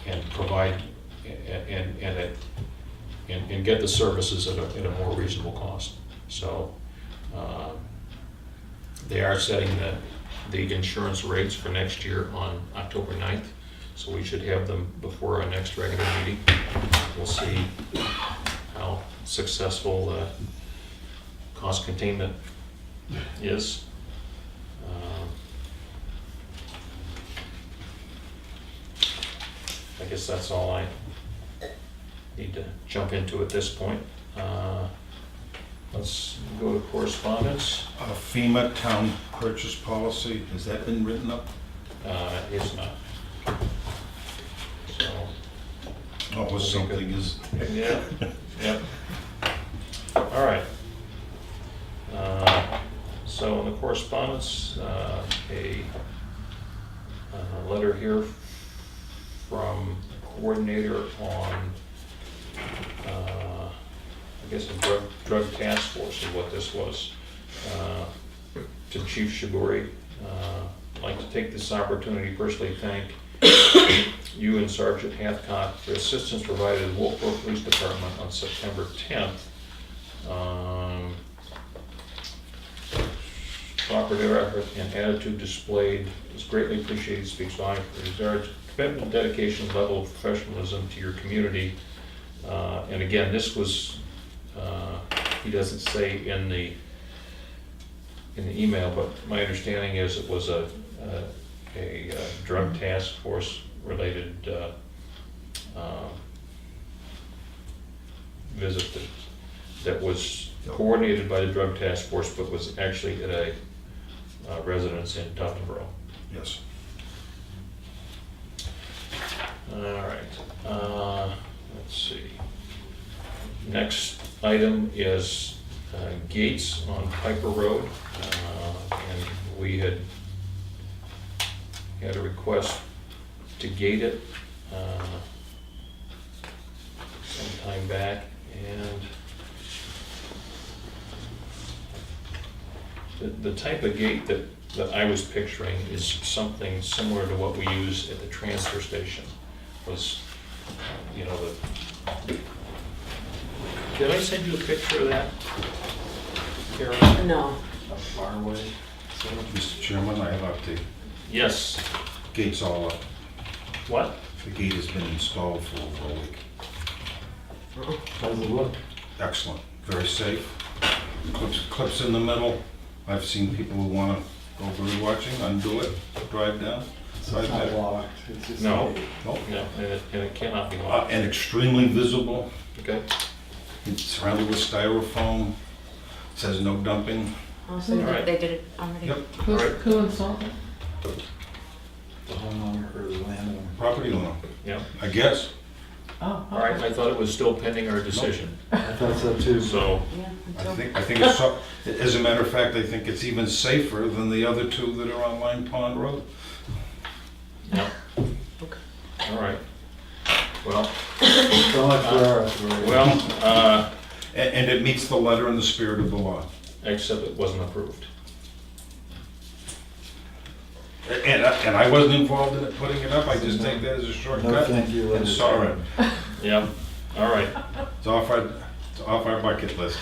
and provide and get the services at a more reasonable cost. So They are setting the insurance rates for next year on October 9th, so we should have them before our next regular meeting. We'll see how successful cost containment is. I guess that's all I need to jump into at this point. Let's go to correspondence. FEMA town purchase policy, has that been written up? It's not. So, What was something is, yeah, yep. All right. So in the correspondence, a letter here from coordinator on, I guess, a drug task force is what this was, to Chief Shiguri. I'd like to take this opportunity to personally thank you and Sergeant Hathcock for assistance provided to the Wolfboro Police Department on September 10th. Cooperative effort and attitude displayed is greatly appreciated, speaks volumes for your commitment, dedication, level of professionalism to your community. And again, this was, he doesn't say in the email, but my understanding is it was a drug task force related visit that was coordinated by the drug task force, but was actually at a residence in Tuftonboro. yes. All right, let's see. Next item is gates on Piper Road. And we had a request to gate it some time back, and the type of gate that I was picturing is something similar to what we use at the transfer station. Was, you know, did I send you a picture of that, Karen? No. A farway. So, Mr. Chairman, I have update. Yes. Gate's all up. What? The gate has been installed for over a week. How's it look? Excellent, very safe. Clips in the middle. I've seen people who want to go bird watching, undo it, drive down. So it's not locked, it's just. No. Nope. No, and it cannot be locked. And extremely visible. Okay. It's surrounded with styrofoam. Says no dumping. Oh, so All right. they did it already? Yep. Who's, Alright. who installed it? The homeowner or the landowner. Property owner, Yeah. I guess. Oh, All right, okay. I thought it was still pending our decision. I thought so too. So, Yeah, I until. think it's, as a matter of fact, I think it's even safer than the other two that are on Line Pond Road. yeah. All right. Well, So much for our authority. well, And it meets the letter and the spirit of the law. except it wasn't approved. And I wasn't involved in it, putting it up, I just take that as a No, shortcut. thank you. And saw it. Yeah. All right. It's off our bucket list.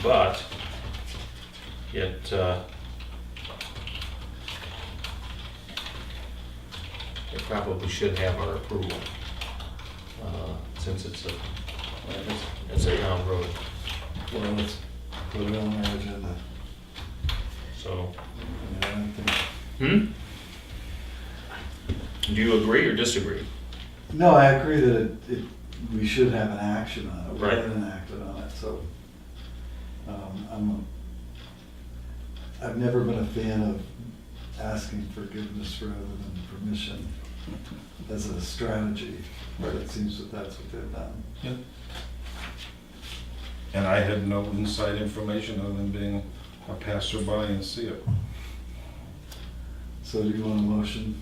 But it probably should have our approval, since it's a town road. Well, let's put it on our agenda. So, I mean, I hmm? think- Do you agree or disagree? No, I agree that we should have an action on it. We Right. haven't acted on it, so. I've never been a fan of asking forgiveness rather than permission as a strategy, but it seems that that's what they've done. And I had no inside information other than being a passerby and see it. So do you want a motion?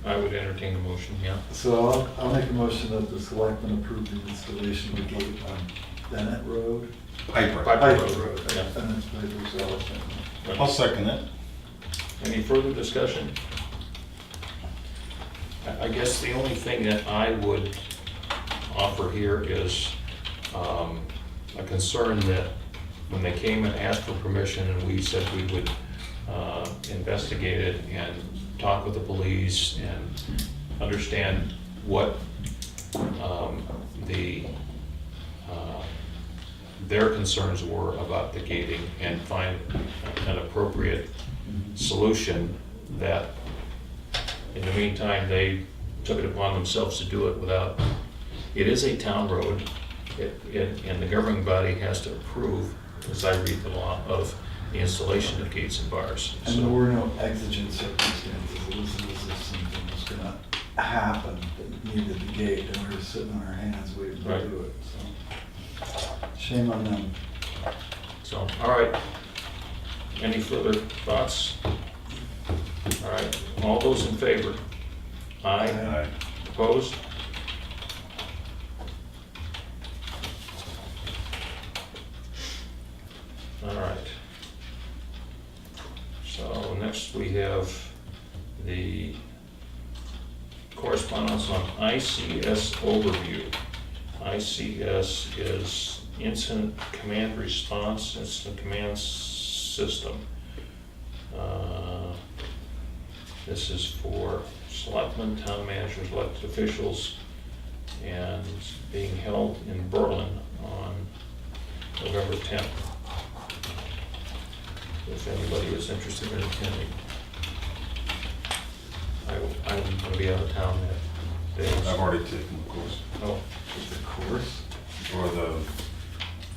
I would entertain a motion, yeah. So I'll make a motion that the selectmen approve the installation of a gate on Bennett Road. Piper. Piper Piper Road, yeah. Bennett's Piper's elephant. I'll second it. Any further discussion? I guess the only thing that I would offer here is a concern that when they came and asked for permission, and we said we would investigate it and talk with the police and understand what their concerns were about the gating and find an appropriate solution, that in the meantime, they took it upon themselves to do it without, it is a town road, and the governing body has to approve, as I read the law, of the installation of gates and bars. And there So, were no exigent circumstances. It was as if something was gonna happen that needed the gate, and we were sitting on our hands waiting to Right. do it, so. Shame on them. so, all right. Any further thoughts? All right, all those in favor? Aye. Aye. Opposed? All right. So next we have the correspondence on ICS overview. ICS is Incident Command Response, Incident Command System. This is for selectmen, town managers, elected officials, and it's being held in Berlin on November 10th. If anybody is interested in attending. I'm going to be out of town that day. I've already taken the course, Oh, The course. or the,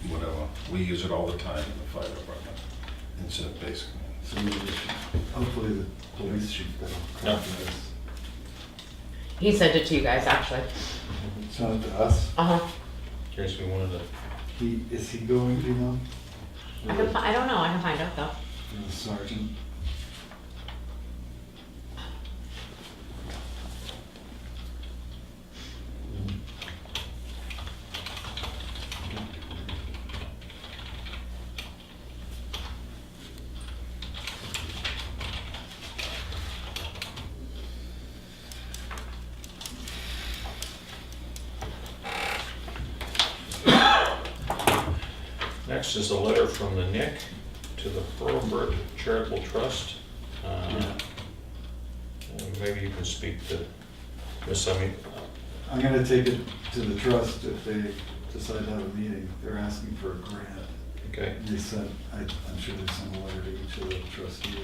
whatever, we use it all the time in the fire department, incident based command. So maybe we should, hopefully the police chief will copy this. He sent it to you guys, actually. Send it to us. Uh-huh. in case we wanted to. Is he going, do you know? I don't know, I can find out though. Or the sergeant? Next is a letter from the Nick to the Hurlburt Charitable Trust. Maybe you can speak to this. I mean, I'm gonna take it to the trust if they decide to have a meeting. They're asking for a grant. okay. They sent, I'm sure they sent a letter to each of the trustees.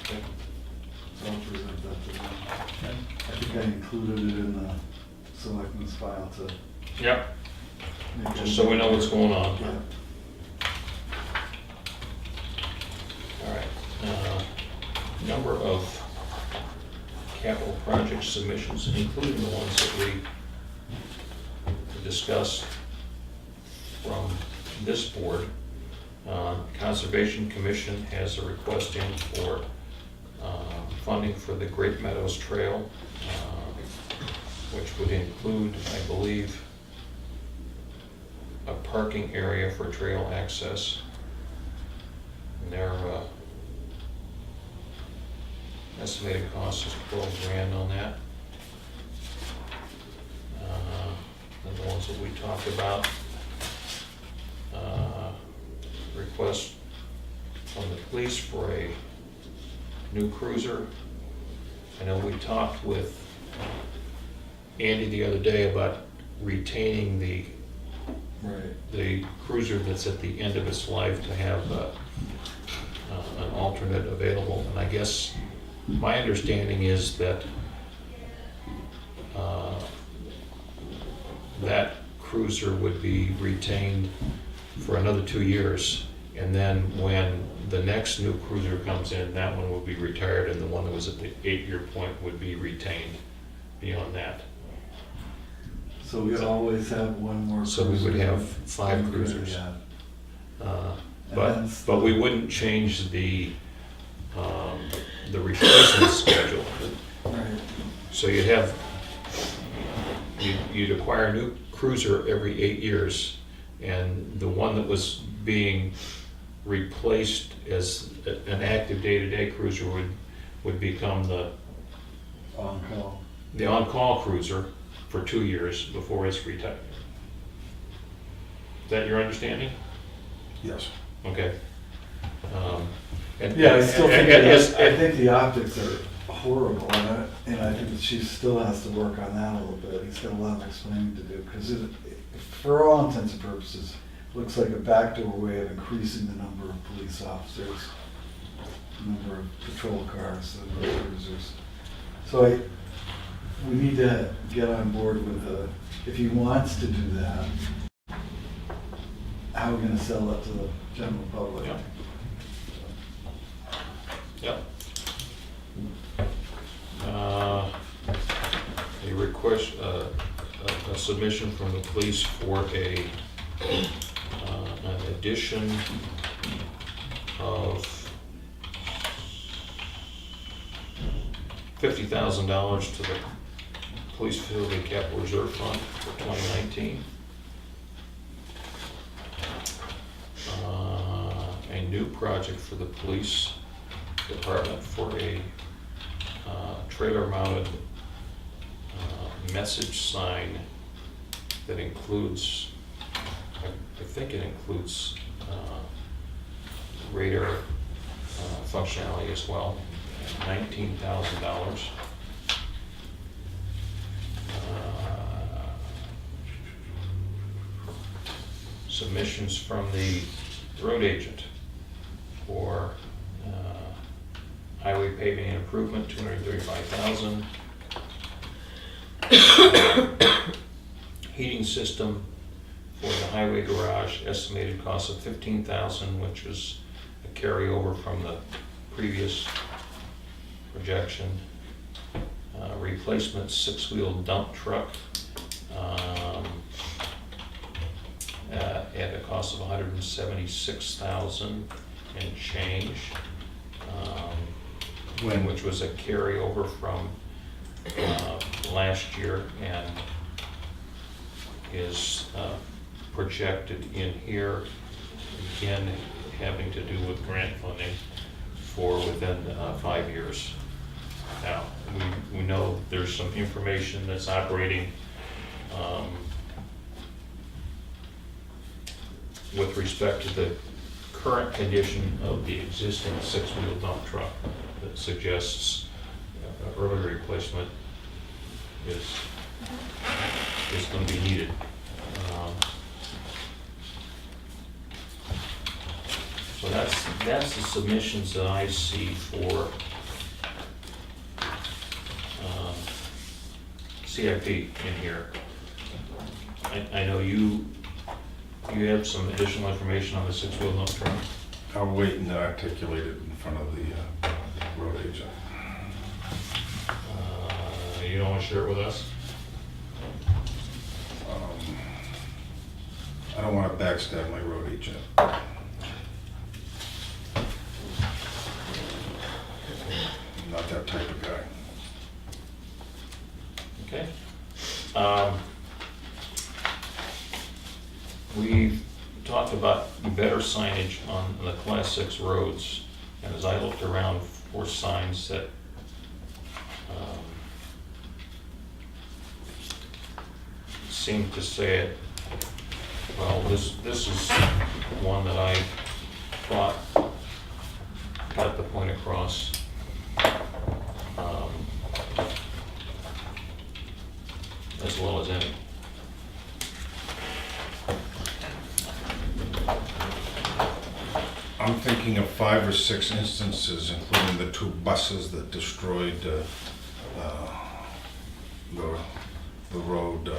Okay. So I'll present that to them. I think I included it in the selectmen's file to Yep, make. just so we know what's going on. Yeah. All right. Number of capital project submissions, including the ones that we discussed from this board. Conservation Commission has a request in for funding for the Great Meadows Trail, which would include, I believe, a parking area for trail access. And their estimated cost is 12 grand on that. And the ones that we talked about, request from the police for a new cruiser. I know we talked with Andy the other day about retaining the cruiser that's at the end of its life to have an alternate available. And I guess my understanding is that that cruiser would be retained for another 2 years. And then when the next new cruiser comes in, that one will be retired, and the one that was at the 8-year point would be retained beyond that. So we always have one more. So we would cruiser. have 5 cruisers. Yeah. And But that's we wouldn't change the replacement schedule. Right. So you'd acquire a new cruiser every 8 years, and the one that was being replaced as an active day-to-day cruiser would become the On-call. on-call cruiser for 2 years before it's retired. Is that your understanding? Yes. Okay. And- Yeah, I still think, and- and- I think the optics are horrible, and I think that she still has to work on that a little bit. He's got a lot of explaining to do, because for all intents and purposes, it looks like a backdoor way of increasing the number of police officers, number of patrol cars, and road cruisers. So we need to get on board with if he wants to do that, how are we gonna sell it to the general public? Yeah. Yep. A request, a submission from the police for an addition of $50,000 to the police facility capital reserve fund for 2019. A new project for the police department for a trailer-mounted message sign that includes, I think it includes radar functionality as well, $19,000. Submissions from the road agent for highway paving and improvement, $235,000. Heating system for the highway garage, estimated cost of $15,000, which is a carryover from the previous projection. Replacement 6-wheel dump truck at a cost of $176,000 and change, which was a carryover from last year and is projected in here, again, having to do with grant funding for within 5 years. Now, we know there's some information that's operating with respect to the current condition of the existing 6-wheel dump truck that suggests early replacement is going to be needed. So that's the submissions that I see for CIP in here. I know you have some additional information on the 6-wheel dump truck. I'm waiting to articulate it in front of the road agent. You don't want to share it with us? I don't want to backstab my road agent. I'm not that type of guy. Okay. We've talked about better signage on the Class 6 roads, and as I looked around for signs that seemed to say it, well, this is one that I thought got the point across. As well as any. I'm thinking of 5 or 6 instances, including the 2 buses that destroyed the road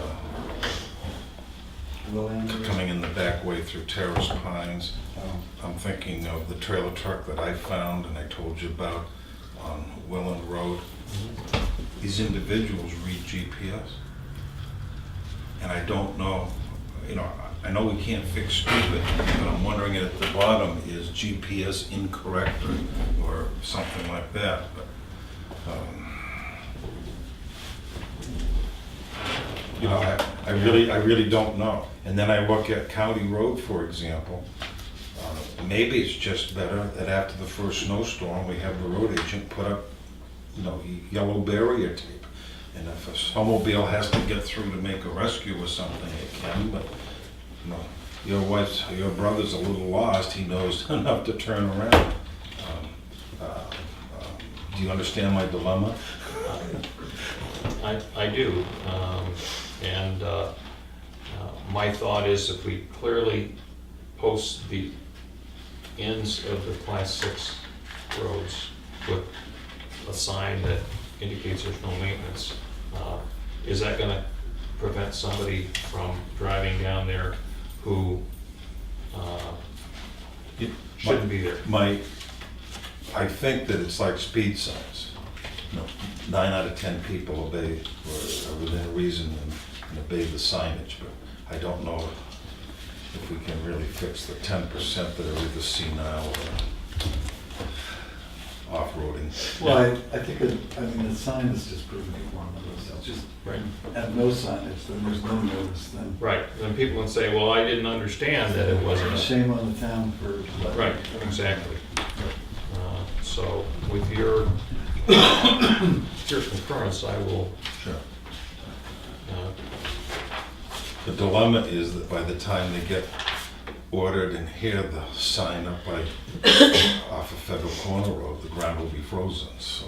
coming in the back way through Terrace Pines. I'm thinking of the trailer truck that I found and I told you about on Willand Road. These individuals read GPS. And I don't know, I know we can't fix stupid, but I'm wondering at the bottom, is GPS incorrect or something like that? But, I really don't know. And then I look at County Road, for example. Maybe it's just better that after the first snowstorm, we have the road agent put up, yellow barrier tape. And if a snowmobile has to get through to make a rescue or something, it can, but, your brother's a little lost, he knows enough to turn around. Do you understand my dilemma? I do, and my thought is if we clearly post the ends of the Class 6 roads with a sign that indicates there's no maintenance, is that gonna prevent somebody from driving down there who shouldn't be there? I think that it's like speed signs. You know, 9 out of 10 people obey, or are within reason and obey the signage, but I don't know if we can really fix the 10% that are either senile or off-roading. Well, I think, the sign is just proving one of those, it's just, Right. have no signage, then there's no notice, then Right, then people can say, well, I didn't understand that it wasn't. shame on the town for letting. Right, exactly. So with your concurrence, I will, Sure. uh, The dilemma is that by the time they get ordered and hear the sign up off of Federal Corner Road, the ground will be frozen, so.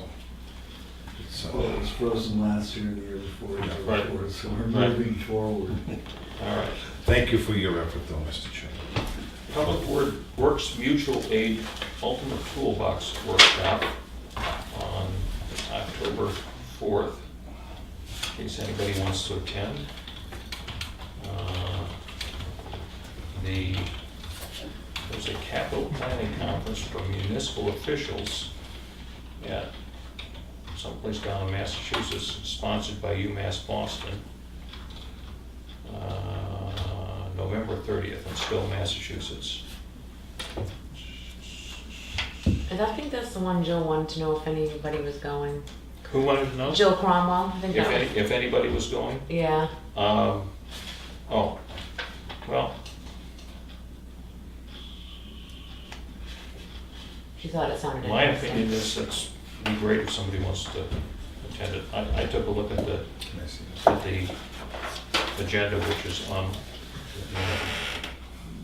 It's, Well, it was frozen last year and the year before, and the year Right. before, so we're Right. moving forward. all right. Thank you for your effort though, Mr. Chairman. Public Works Mutual Aid Ultimate Toolbox Workshop on October 4th, in case anybody wants to attend. There's a capital planning conference for municipal officials at someplace down in Massachusetts, sponsored by UMass Boston. November 30th in Stowe, Massachusetts. And I think that's the one Jill wanted to know if anybody was going. Who wanted to know? Jill Cromwell, I think If that was. if anybody was going? Yeah, Oh, well, she thought it sounded my interesting. opinion is it's be great if somebody wants to attend it. I took a look at the Can I see this? agenda, which is on,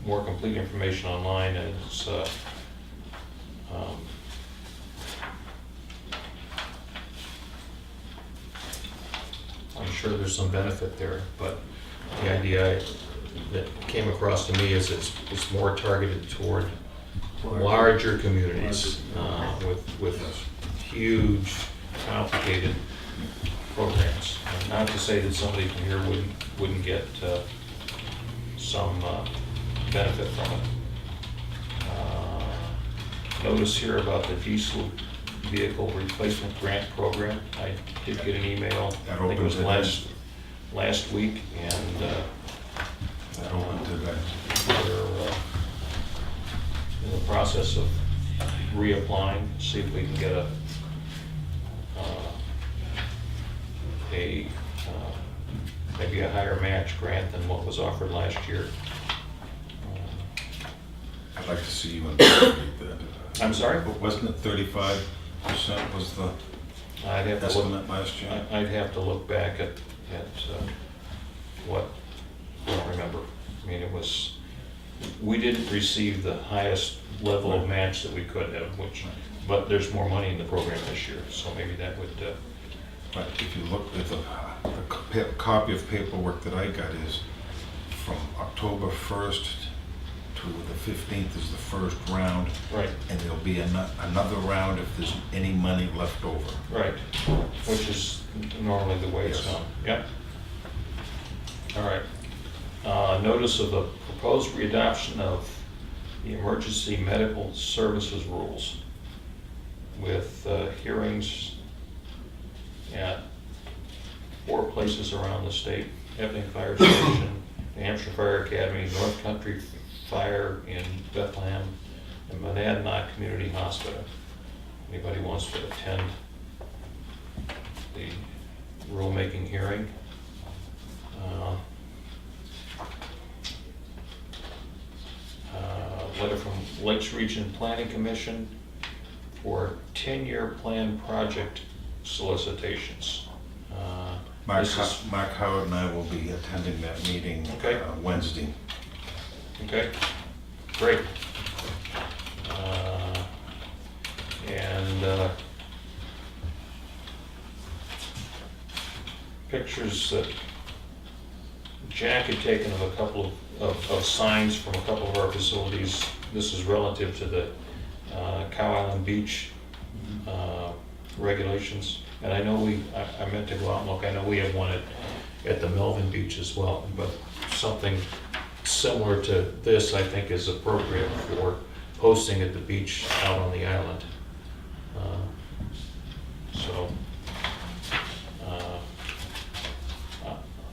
more complete information online, and it's, I'm sure there's some benefit there, but the idea that came across to me is it's more targeted toward larger communities, with huge, complicated programs. Not to say that somebody from here wouldn't get some benefit from it. Notice here about the diesel vehicle replacement grant program. I did get an email, I think it was last week, and I don't want to do that. we're in the process of reapplying, see if we can get maybe a higher match grant than what was offered last year. I'd like to see you in that. I'm sorry? Wasn't it 35% was the I'd have to look, estimate last year? I'd have to look back at what, I don't remember. I mean, it was, we didn't receive the highest level of match that we could have, but there's more money in the program this year, so maybe that would, But if you look at the copy of paperwork that I got is from October 1st to the 15th is the first round. right, And there'll be another round if there's any money left over. right, which is normally the way it's Yes. done. Yep. All right. Notice of the proposed readoption of the emergency medical services rules with hearings at 4 places around the state: Epping Fire Station, New Hampshire Fire Academy, North Country Fire in Bethlehem, and Monadnock Community Hospital. Anybody wants to attend the rulemaking hearing? Letter from Lakes Region Planning Commission for 10-year plan project solicitations. Mark This is- Howard and I will be attending that meeting Okay. Wednesday. Okay, great. And pictures that Jack had taken of a couple of signs from a couple of our facilities. This is relative to the Cow Island Beach regulations. And I know I meant to go out and look, I know we have one at the Melvin Beach as well, but something similar to this, I think, is appropriate for posting at the beach out on the island. So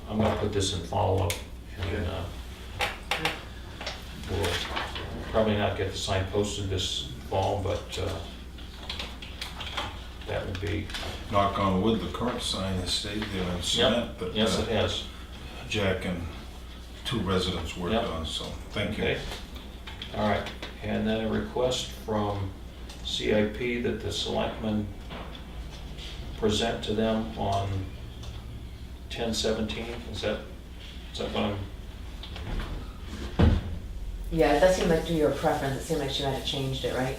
I'm gonna put this in follow-up, and we'll probably not get the sign posted this fall, but that would be. Knock on wood, the current sign has stayed there in cement, but Yes, it has. Jack and 2 residents worked Yep. on, so thank you. Okay. All right, and then a request from CIP that the selectmen present to them on 10/17. Is that what I'm? Yeah, it does seem like, to your preference, it seemed like she might have changed it, right?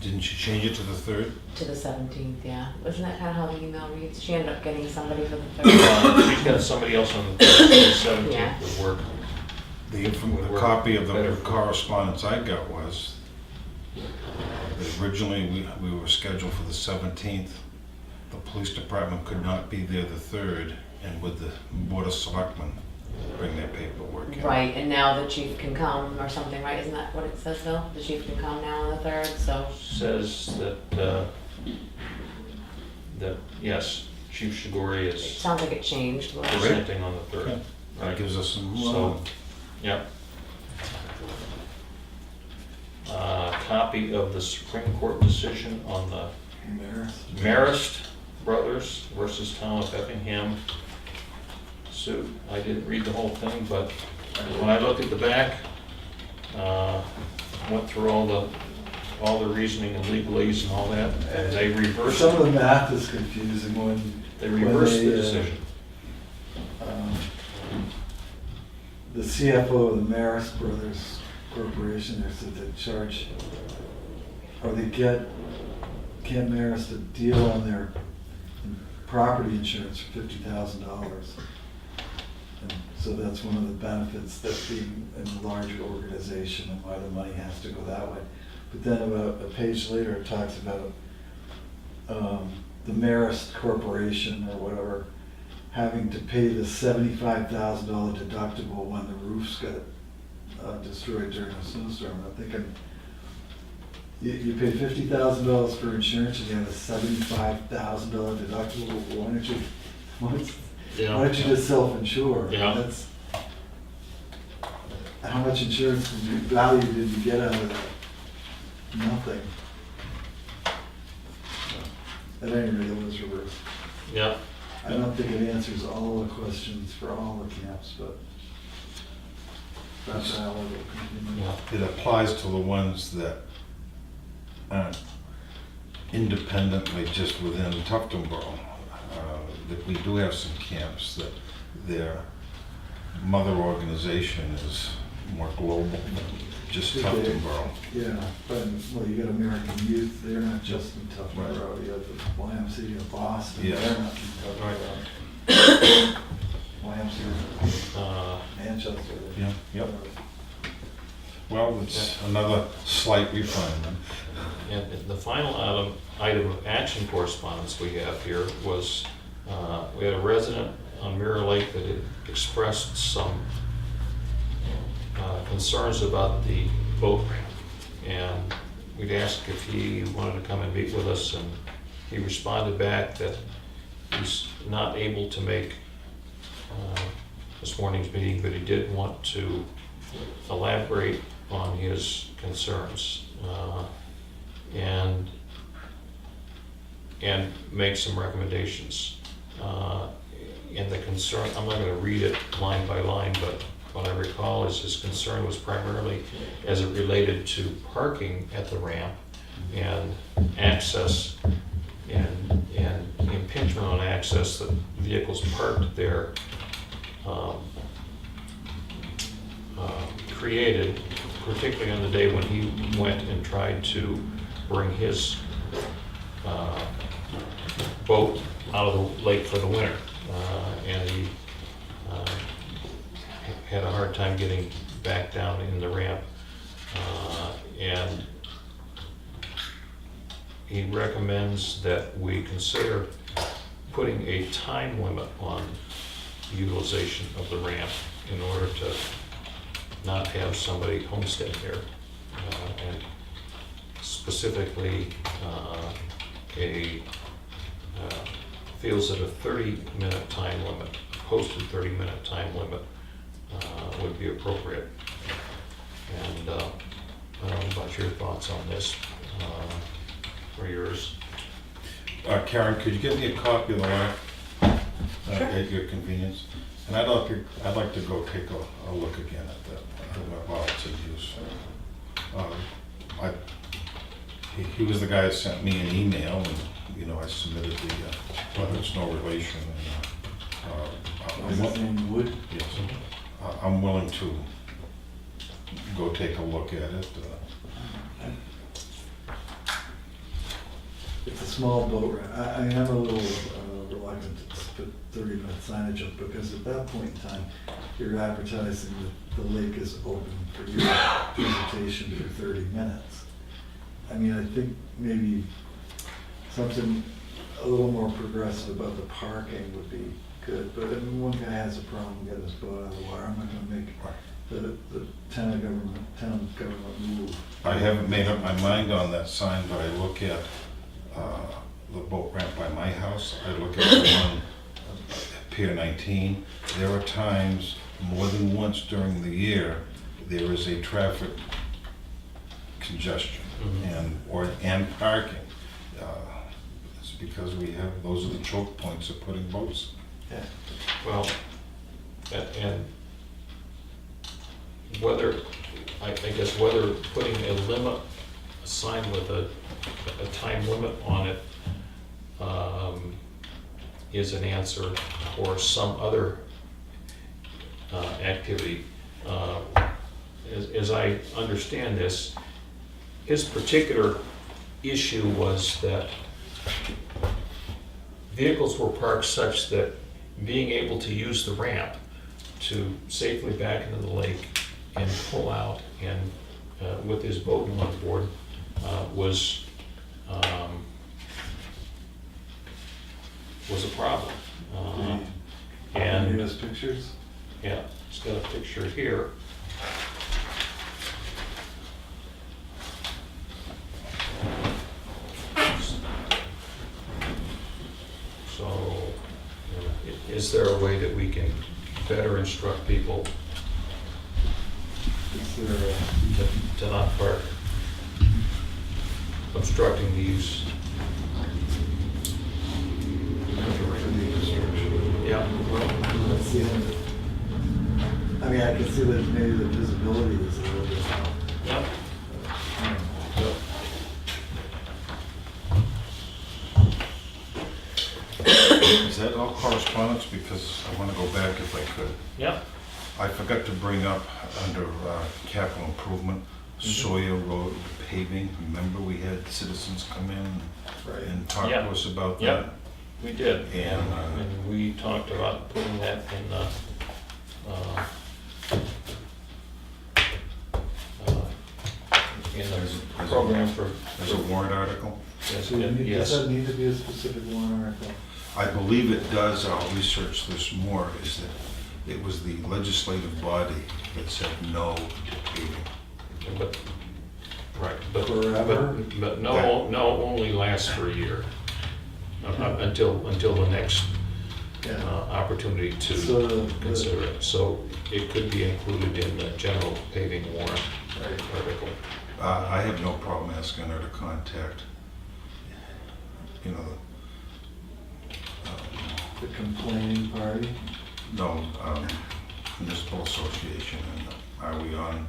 Didn't you change it to the 3rd? To the 17th, yeah. Wasn't that kind of how the email reads? She ended up getting somebody for the 3rd. She's got somebody else on the 17th Yeah. would work. The copy of the correspondence I got was that originally we were scheduled for the 17th. The police department could not be there the 3rd, and would the Board of Selectmen bring their paperwork in. Right, and now the chief can come or something, right? Isn't that what it says, Bill? The chief can come now on the 3rd, so. Says that yes, Chief Shigori It is sounds like it changed. presenting on the 3rd. Okay. That gives us some. So, yep. Copy of the Supreme Court decision on the Marist Brothers versus Town of Effingham suit. I didn't read the whole thing, but when I looked at the back, went through all the reasoning and legalese and all that, and they reversed Some of the math is confusing when. they reversed when the they, decision. The CFO of the Marist Brothers Corporation, they said they charge, or they get Marist a deal on their property insurance for $50,000. And so that's one of the benefits that being in a larger organization and why the money has to go that way. But then about a page later, it talks about the Marist Corporation or whatever having to pay the $75,000 deductible when the roofs got destroyed during a snowstorm. I'm thinking, you pay $50,000 for insurance and you have a $75,000 deductible. Why don't you just self-insure? Yeah. That's how much insurance value did you get out of that? Nothing. At any rate, it was reversed. Yeah. I don't think it answers all the questions for all the camps, but that's how it will continue. Yeah. It applies to the ones that aren't independently just within Tufton Borough. That we do have some camps that their mother organization is more global than just Tufton Borough. Yeah, but, well, you got American Youth, they're not just in Tufton Right. Borough, you have the YMCA of Boston, Yes. they're not in Tufton Borough. YMCA Manchester. Yeah, yep. Well, it's another slight refinement. And the final item of action correspondence we have here was, we had a resident on Mirror Lake that had expressed some concerns about the boat ramp. And we'd asked if he wanted to come and meet with us, and he responded back that he's not able to make this morning's meeting, but he did want to elaborate on his concerns and make some recommendations. And the concern, I'm not going to read it line by line, but what I recall is his concern was primarily as it related to parking at the ramp and access and impingement on access, that vehicles parked there created, particularly on the day when he went and tried to bring his boat out of the lake for the winter. And he had a hard time getting back down in the ramp. And he recommends that we consider putting a time limit on utilization of the ramp in order to not have somebody homestead there. And specifically, feels that a 30-minute time limit, posted 30-minute time limit would be appropriate. And I don't know about your thoughts on this, or yours. Karen, could you give me a copy of the warrant at your convenience? And I'd like to go take a look again at that, while it's in use. He was the guy that sent me an email, and I submitted the whether it's no relation. Is his name Wood? Yes, I'm willing to go take a look at it. It's a small boat ramp. I am a little reluctant to put 30-minute signage up, because at that point in time, you're advertising that the lake is open for your visitation for 30 minutes. I mean, I think maybe something a little more progressive about the parking would be good. But I mean, one guy has a problem getting his boat out of the water. I'm not going to make the town government move. I haven't made up my mind on that sign, but I look at the boat ramp by my house. I look at the one at Pier 19. There are times, more than once during the year, there is a traffic congestion and parking. It's because those are the choke points of putting boats. Yeah. Well, and whether, I guess whether putting a sign with a time limit on it is an answer, or some other activity. As I understand this, his particular issue was that vehicles were parked such that being able to use the ramp to safely back into the lake and pull out and with his boat on board was a problem. And he has pictures? Yeah, it's got a picture here. So, is there a way that we can better instruct people to not park obstructing the use? Yeah. Let's see. I mean, I can see that maybe the visibility is a little bit off. Yep. Is that all correspondence? Because I want to go back if I could. Yep. I forgot to bring up under capital improvement, Sawyer Road paving. Remember, we had citizens come in and talk to us about that? Yep, we did. And we talked about putting that in the program for. As a warrant article? Yes, So does yes. that need to be a specific warrant article? I believe it does. I'll research this more. Is that it was the legislative body that said no to paving. But, right, but, Forever? but no, only lasts for a year. Until the next Yeah. opportunity to So consider it. So it could be included in the general paving warrant article. I have no problem asking her to contact, The complaining party? no, municipal association, and are we on,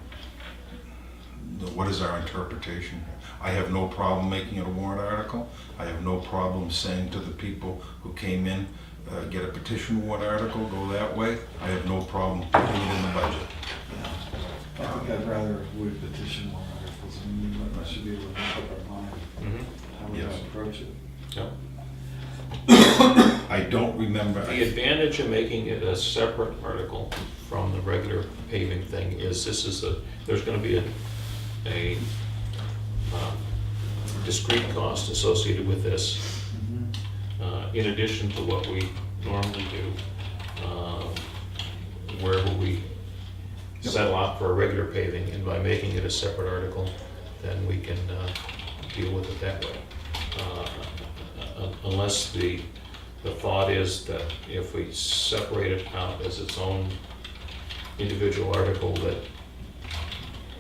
what is our interpretation? I have no problem making it a warrant article. I have no problem saying to the people who came in, get a petition warrant article, go that way. I have no problem putting it in the budget. I think rather avoid petition warrant articles, and we should be able to make up our mind Mhm. how we're Yes. gonna approach it. Yep. I don't remember. The advantage of making it a separate article from the regular paving thing is there's gonna be a discrete cost associated with this, in addition to what we normally do, wherever we settle out for a regular paving, and by making it a separate article, then we can deal with it that way. Unless the thought is that if we separate it out as its own individual article, that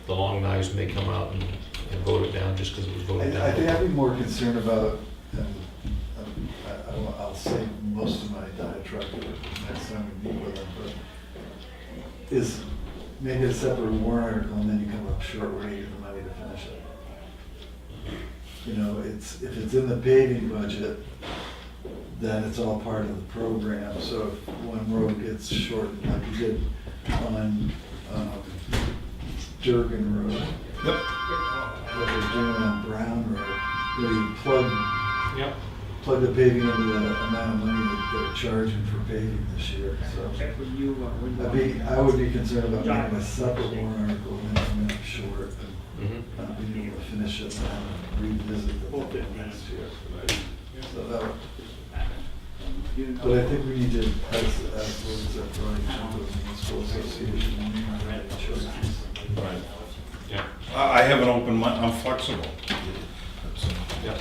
the Long Knives may come out and vote it down just because it was voted down. I think I'd be more concerned about, I'll save most of my diatribe for the next time we meet with them, but is make it a separate warrant article and then you come up short where you get the money to finish it. You know, if it's in the paving budget, then it's all part of the program. So if one road gets shortened, like you did on Durgan Road, what they're doing on Brown Road, where you plug the paving into the amount of money that they're charging for paving this year. So I would be concerned about making a separate warrant article and then coming up short and not being able to finish it and then revisit the budget next year. So that would, but I think we need to, as was that Brian, the municipal association, and make choices. Right. Yeah. I have an open mind, I'm flexible. Yeah.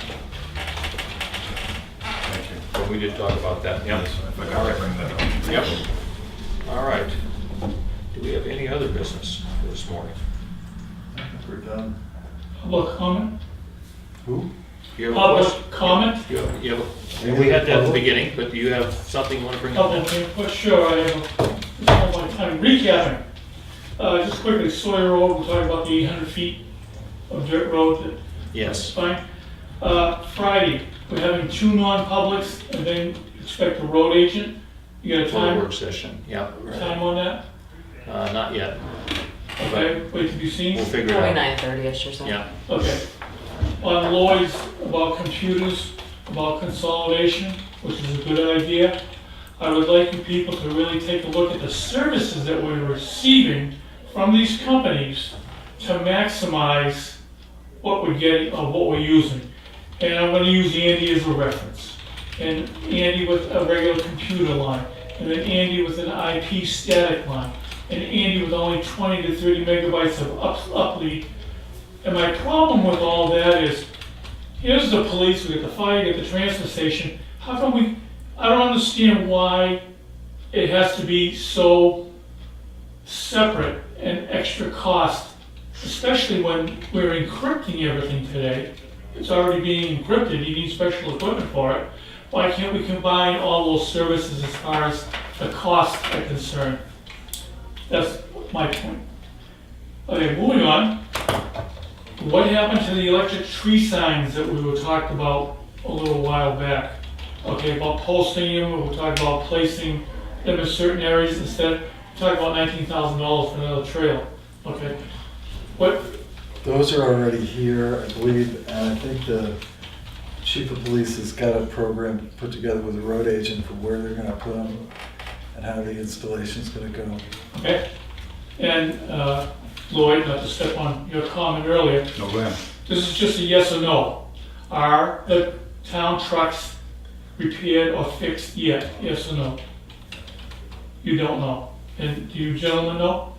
Thank you. But we did talk about that, yeah. Yes, I forgot to bring that up. Yep. All right. Do we have any other business for this morning? I think we're done. Public comment? Who? You have a question? Public comment? You have we had that at the beginning, but do you have something you want to bring up? Public input, sure, I have my time recapping. Just quickly, Sawyer Road, we're talking about the 800 feet of dirt road. That's Yes. fine. Friday, we're having 2 non-publics, and then expect a road agent. You got a For a time work session, yeah. on that? Not yet. Okay, wait to be seen? We'll figure it Probably out. 9:30ish or something. Yeah. Okay. On Lloyd's, about computers, about consolidation, which is a good idea. I would like you people to really take a look at the services that we're receiving from these companies to maximize what we're getting, or what we're using. And I'm gonna use Andy as a reference. And Andy with a regular computer line, and then Andy with an IP static line, and Andy with only 20 to 30 megabytes of uplink. And my problem with all that is, here's the police, we got the fire, we got the transfer station. How come I don't understand why it has to be so separate and extra cost, especially when we're encrypting everything today. It's already being encrypted, you need special equipment for it. Why can't we combine all those services as far as the costs are concerned? That's my point. Okay, moving on. What happened to the electric tree signs that we were talking about a little while back? Okay, about posting them, we were talking about placing them in certain areas instead. We talked about $19,000 for another trail. Okay, what? Those are already here, I believe, and I think the chief of police has got a program put together with a road agent for where they're gonna put them and how the installation's gonna go. Okay, and Lloyd, not to step on your comment earlier, No, go ahead. this is just a yes or no. Are the town trucks repaired or fixed yet? Yes or no? You don't know. And do you gentlemen know?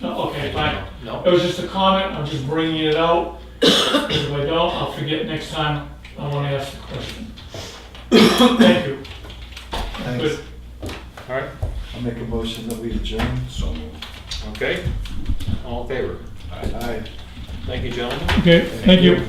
No, okay, fine. No. It was just a comment, I'm just bringing it out. If I don't, I'll forget next time I want to ask the question. Thank you. Thanks. Good. All right. I'll make a motion that we adjourn. So moved. Okay. All in favor? Aye. Thank you, gentlemen. Okay, thank you.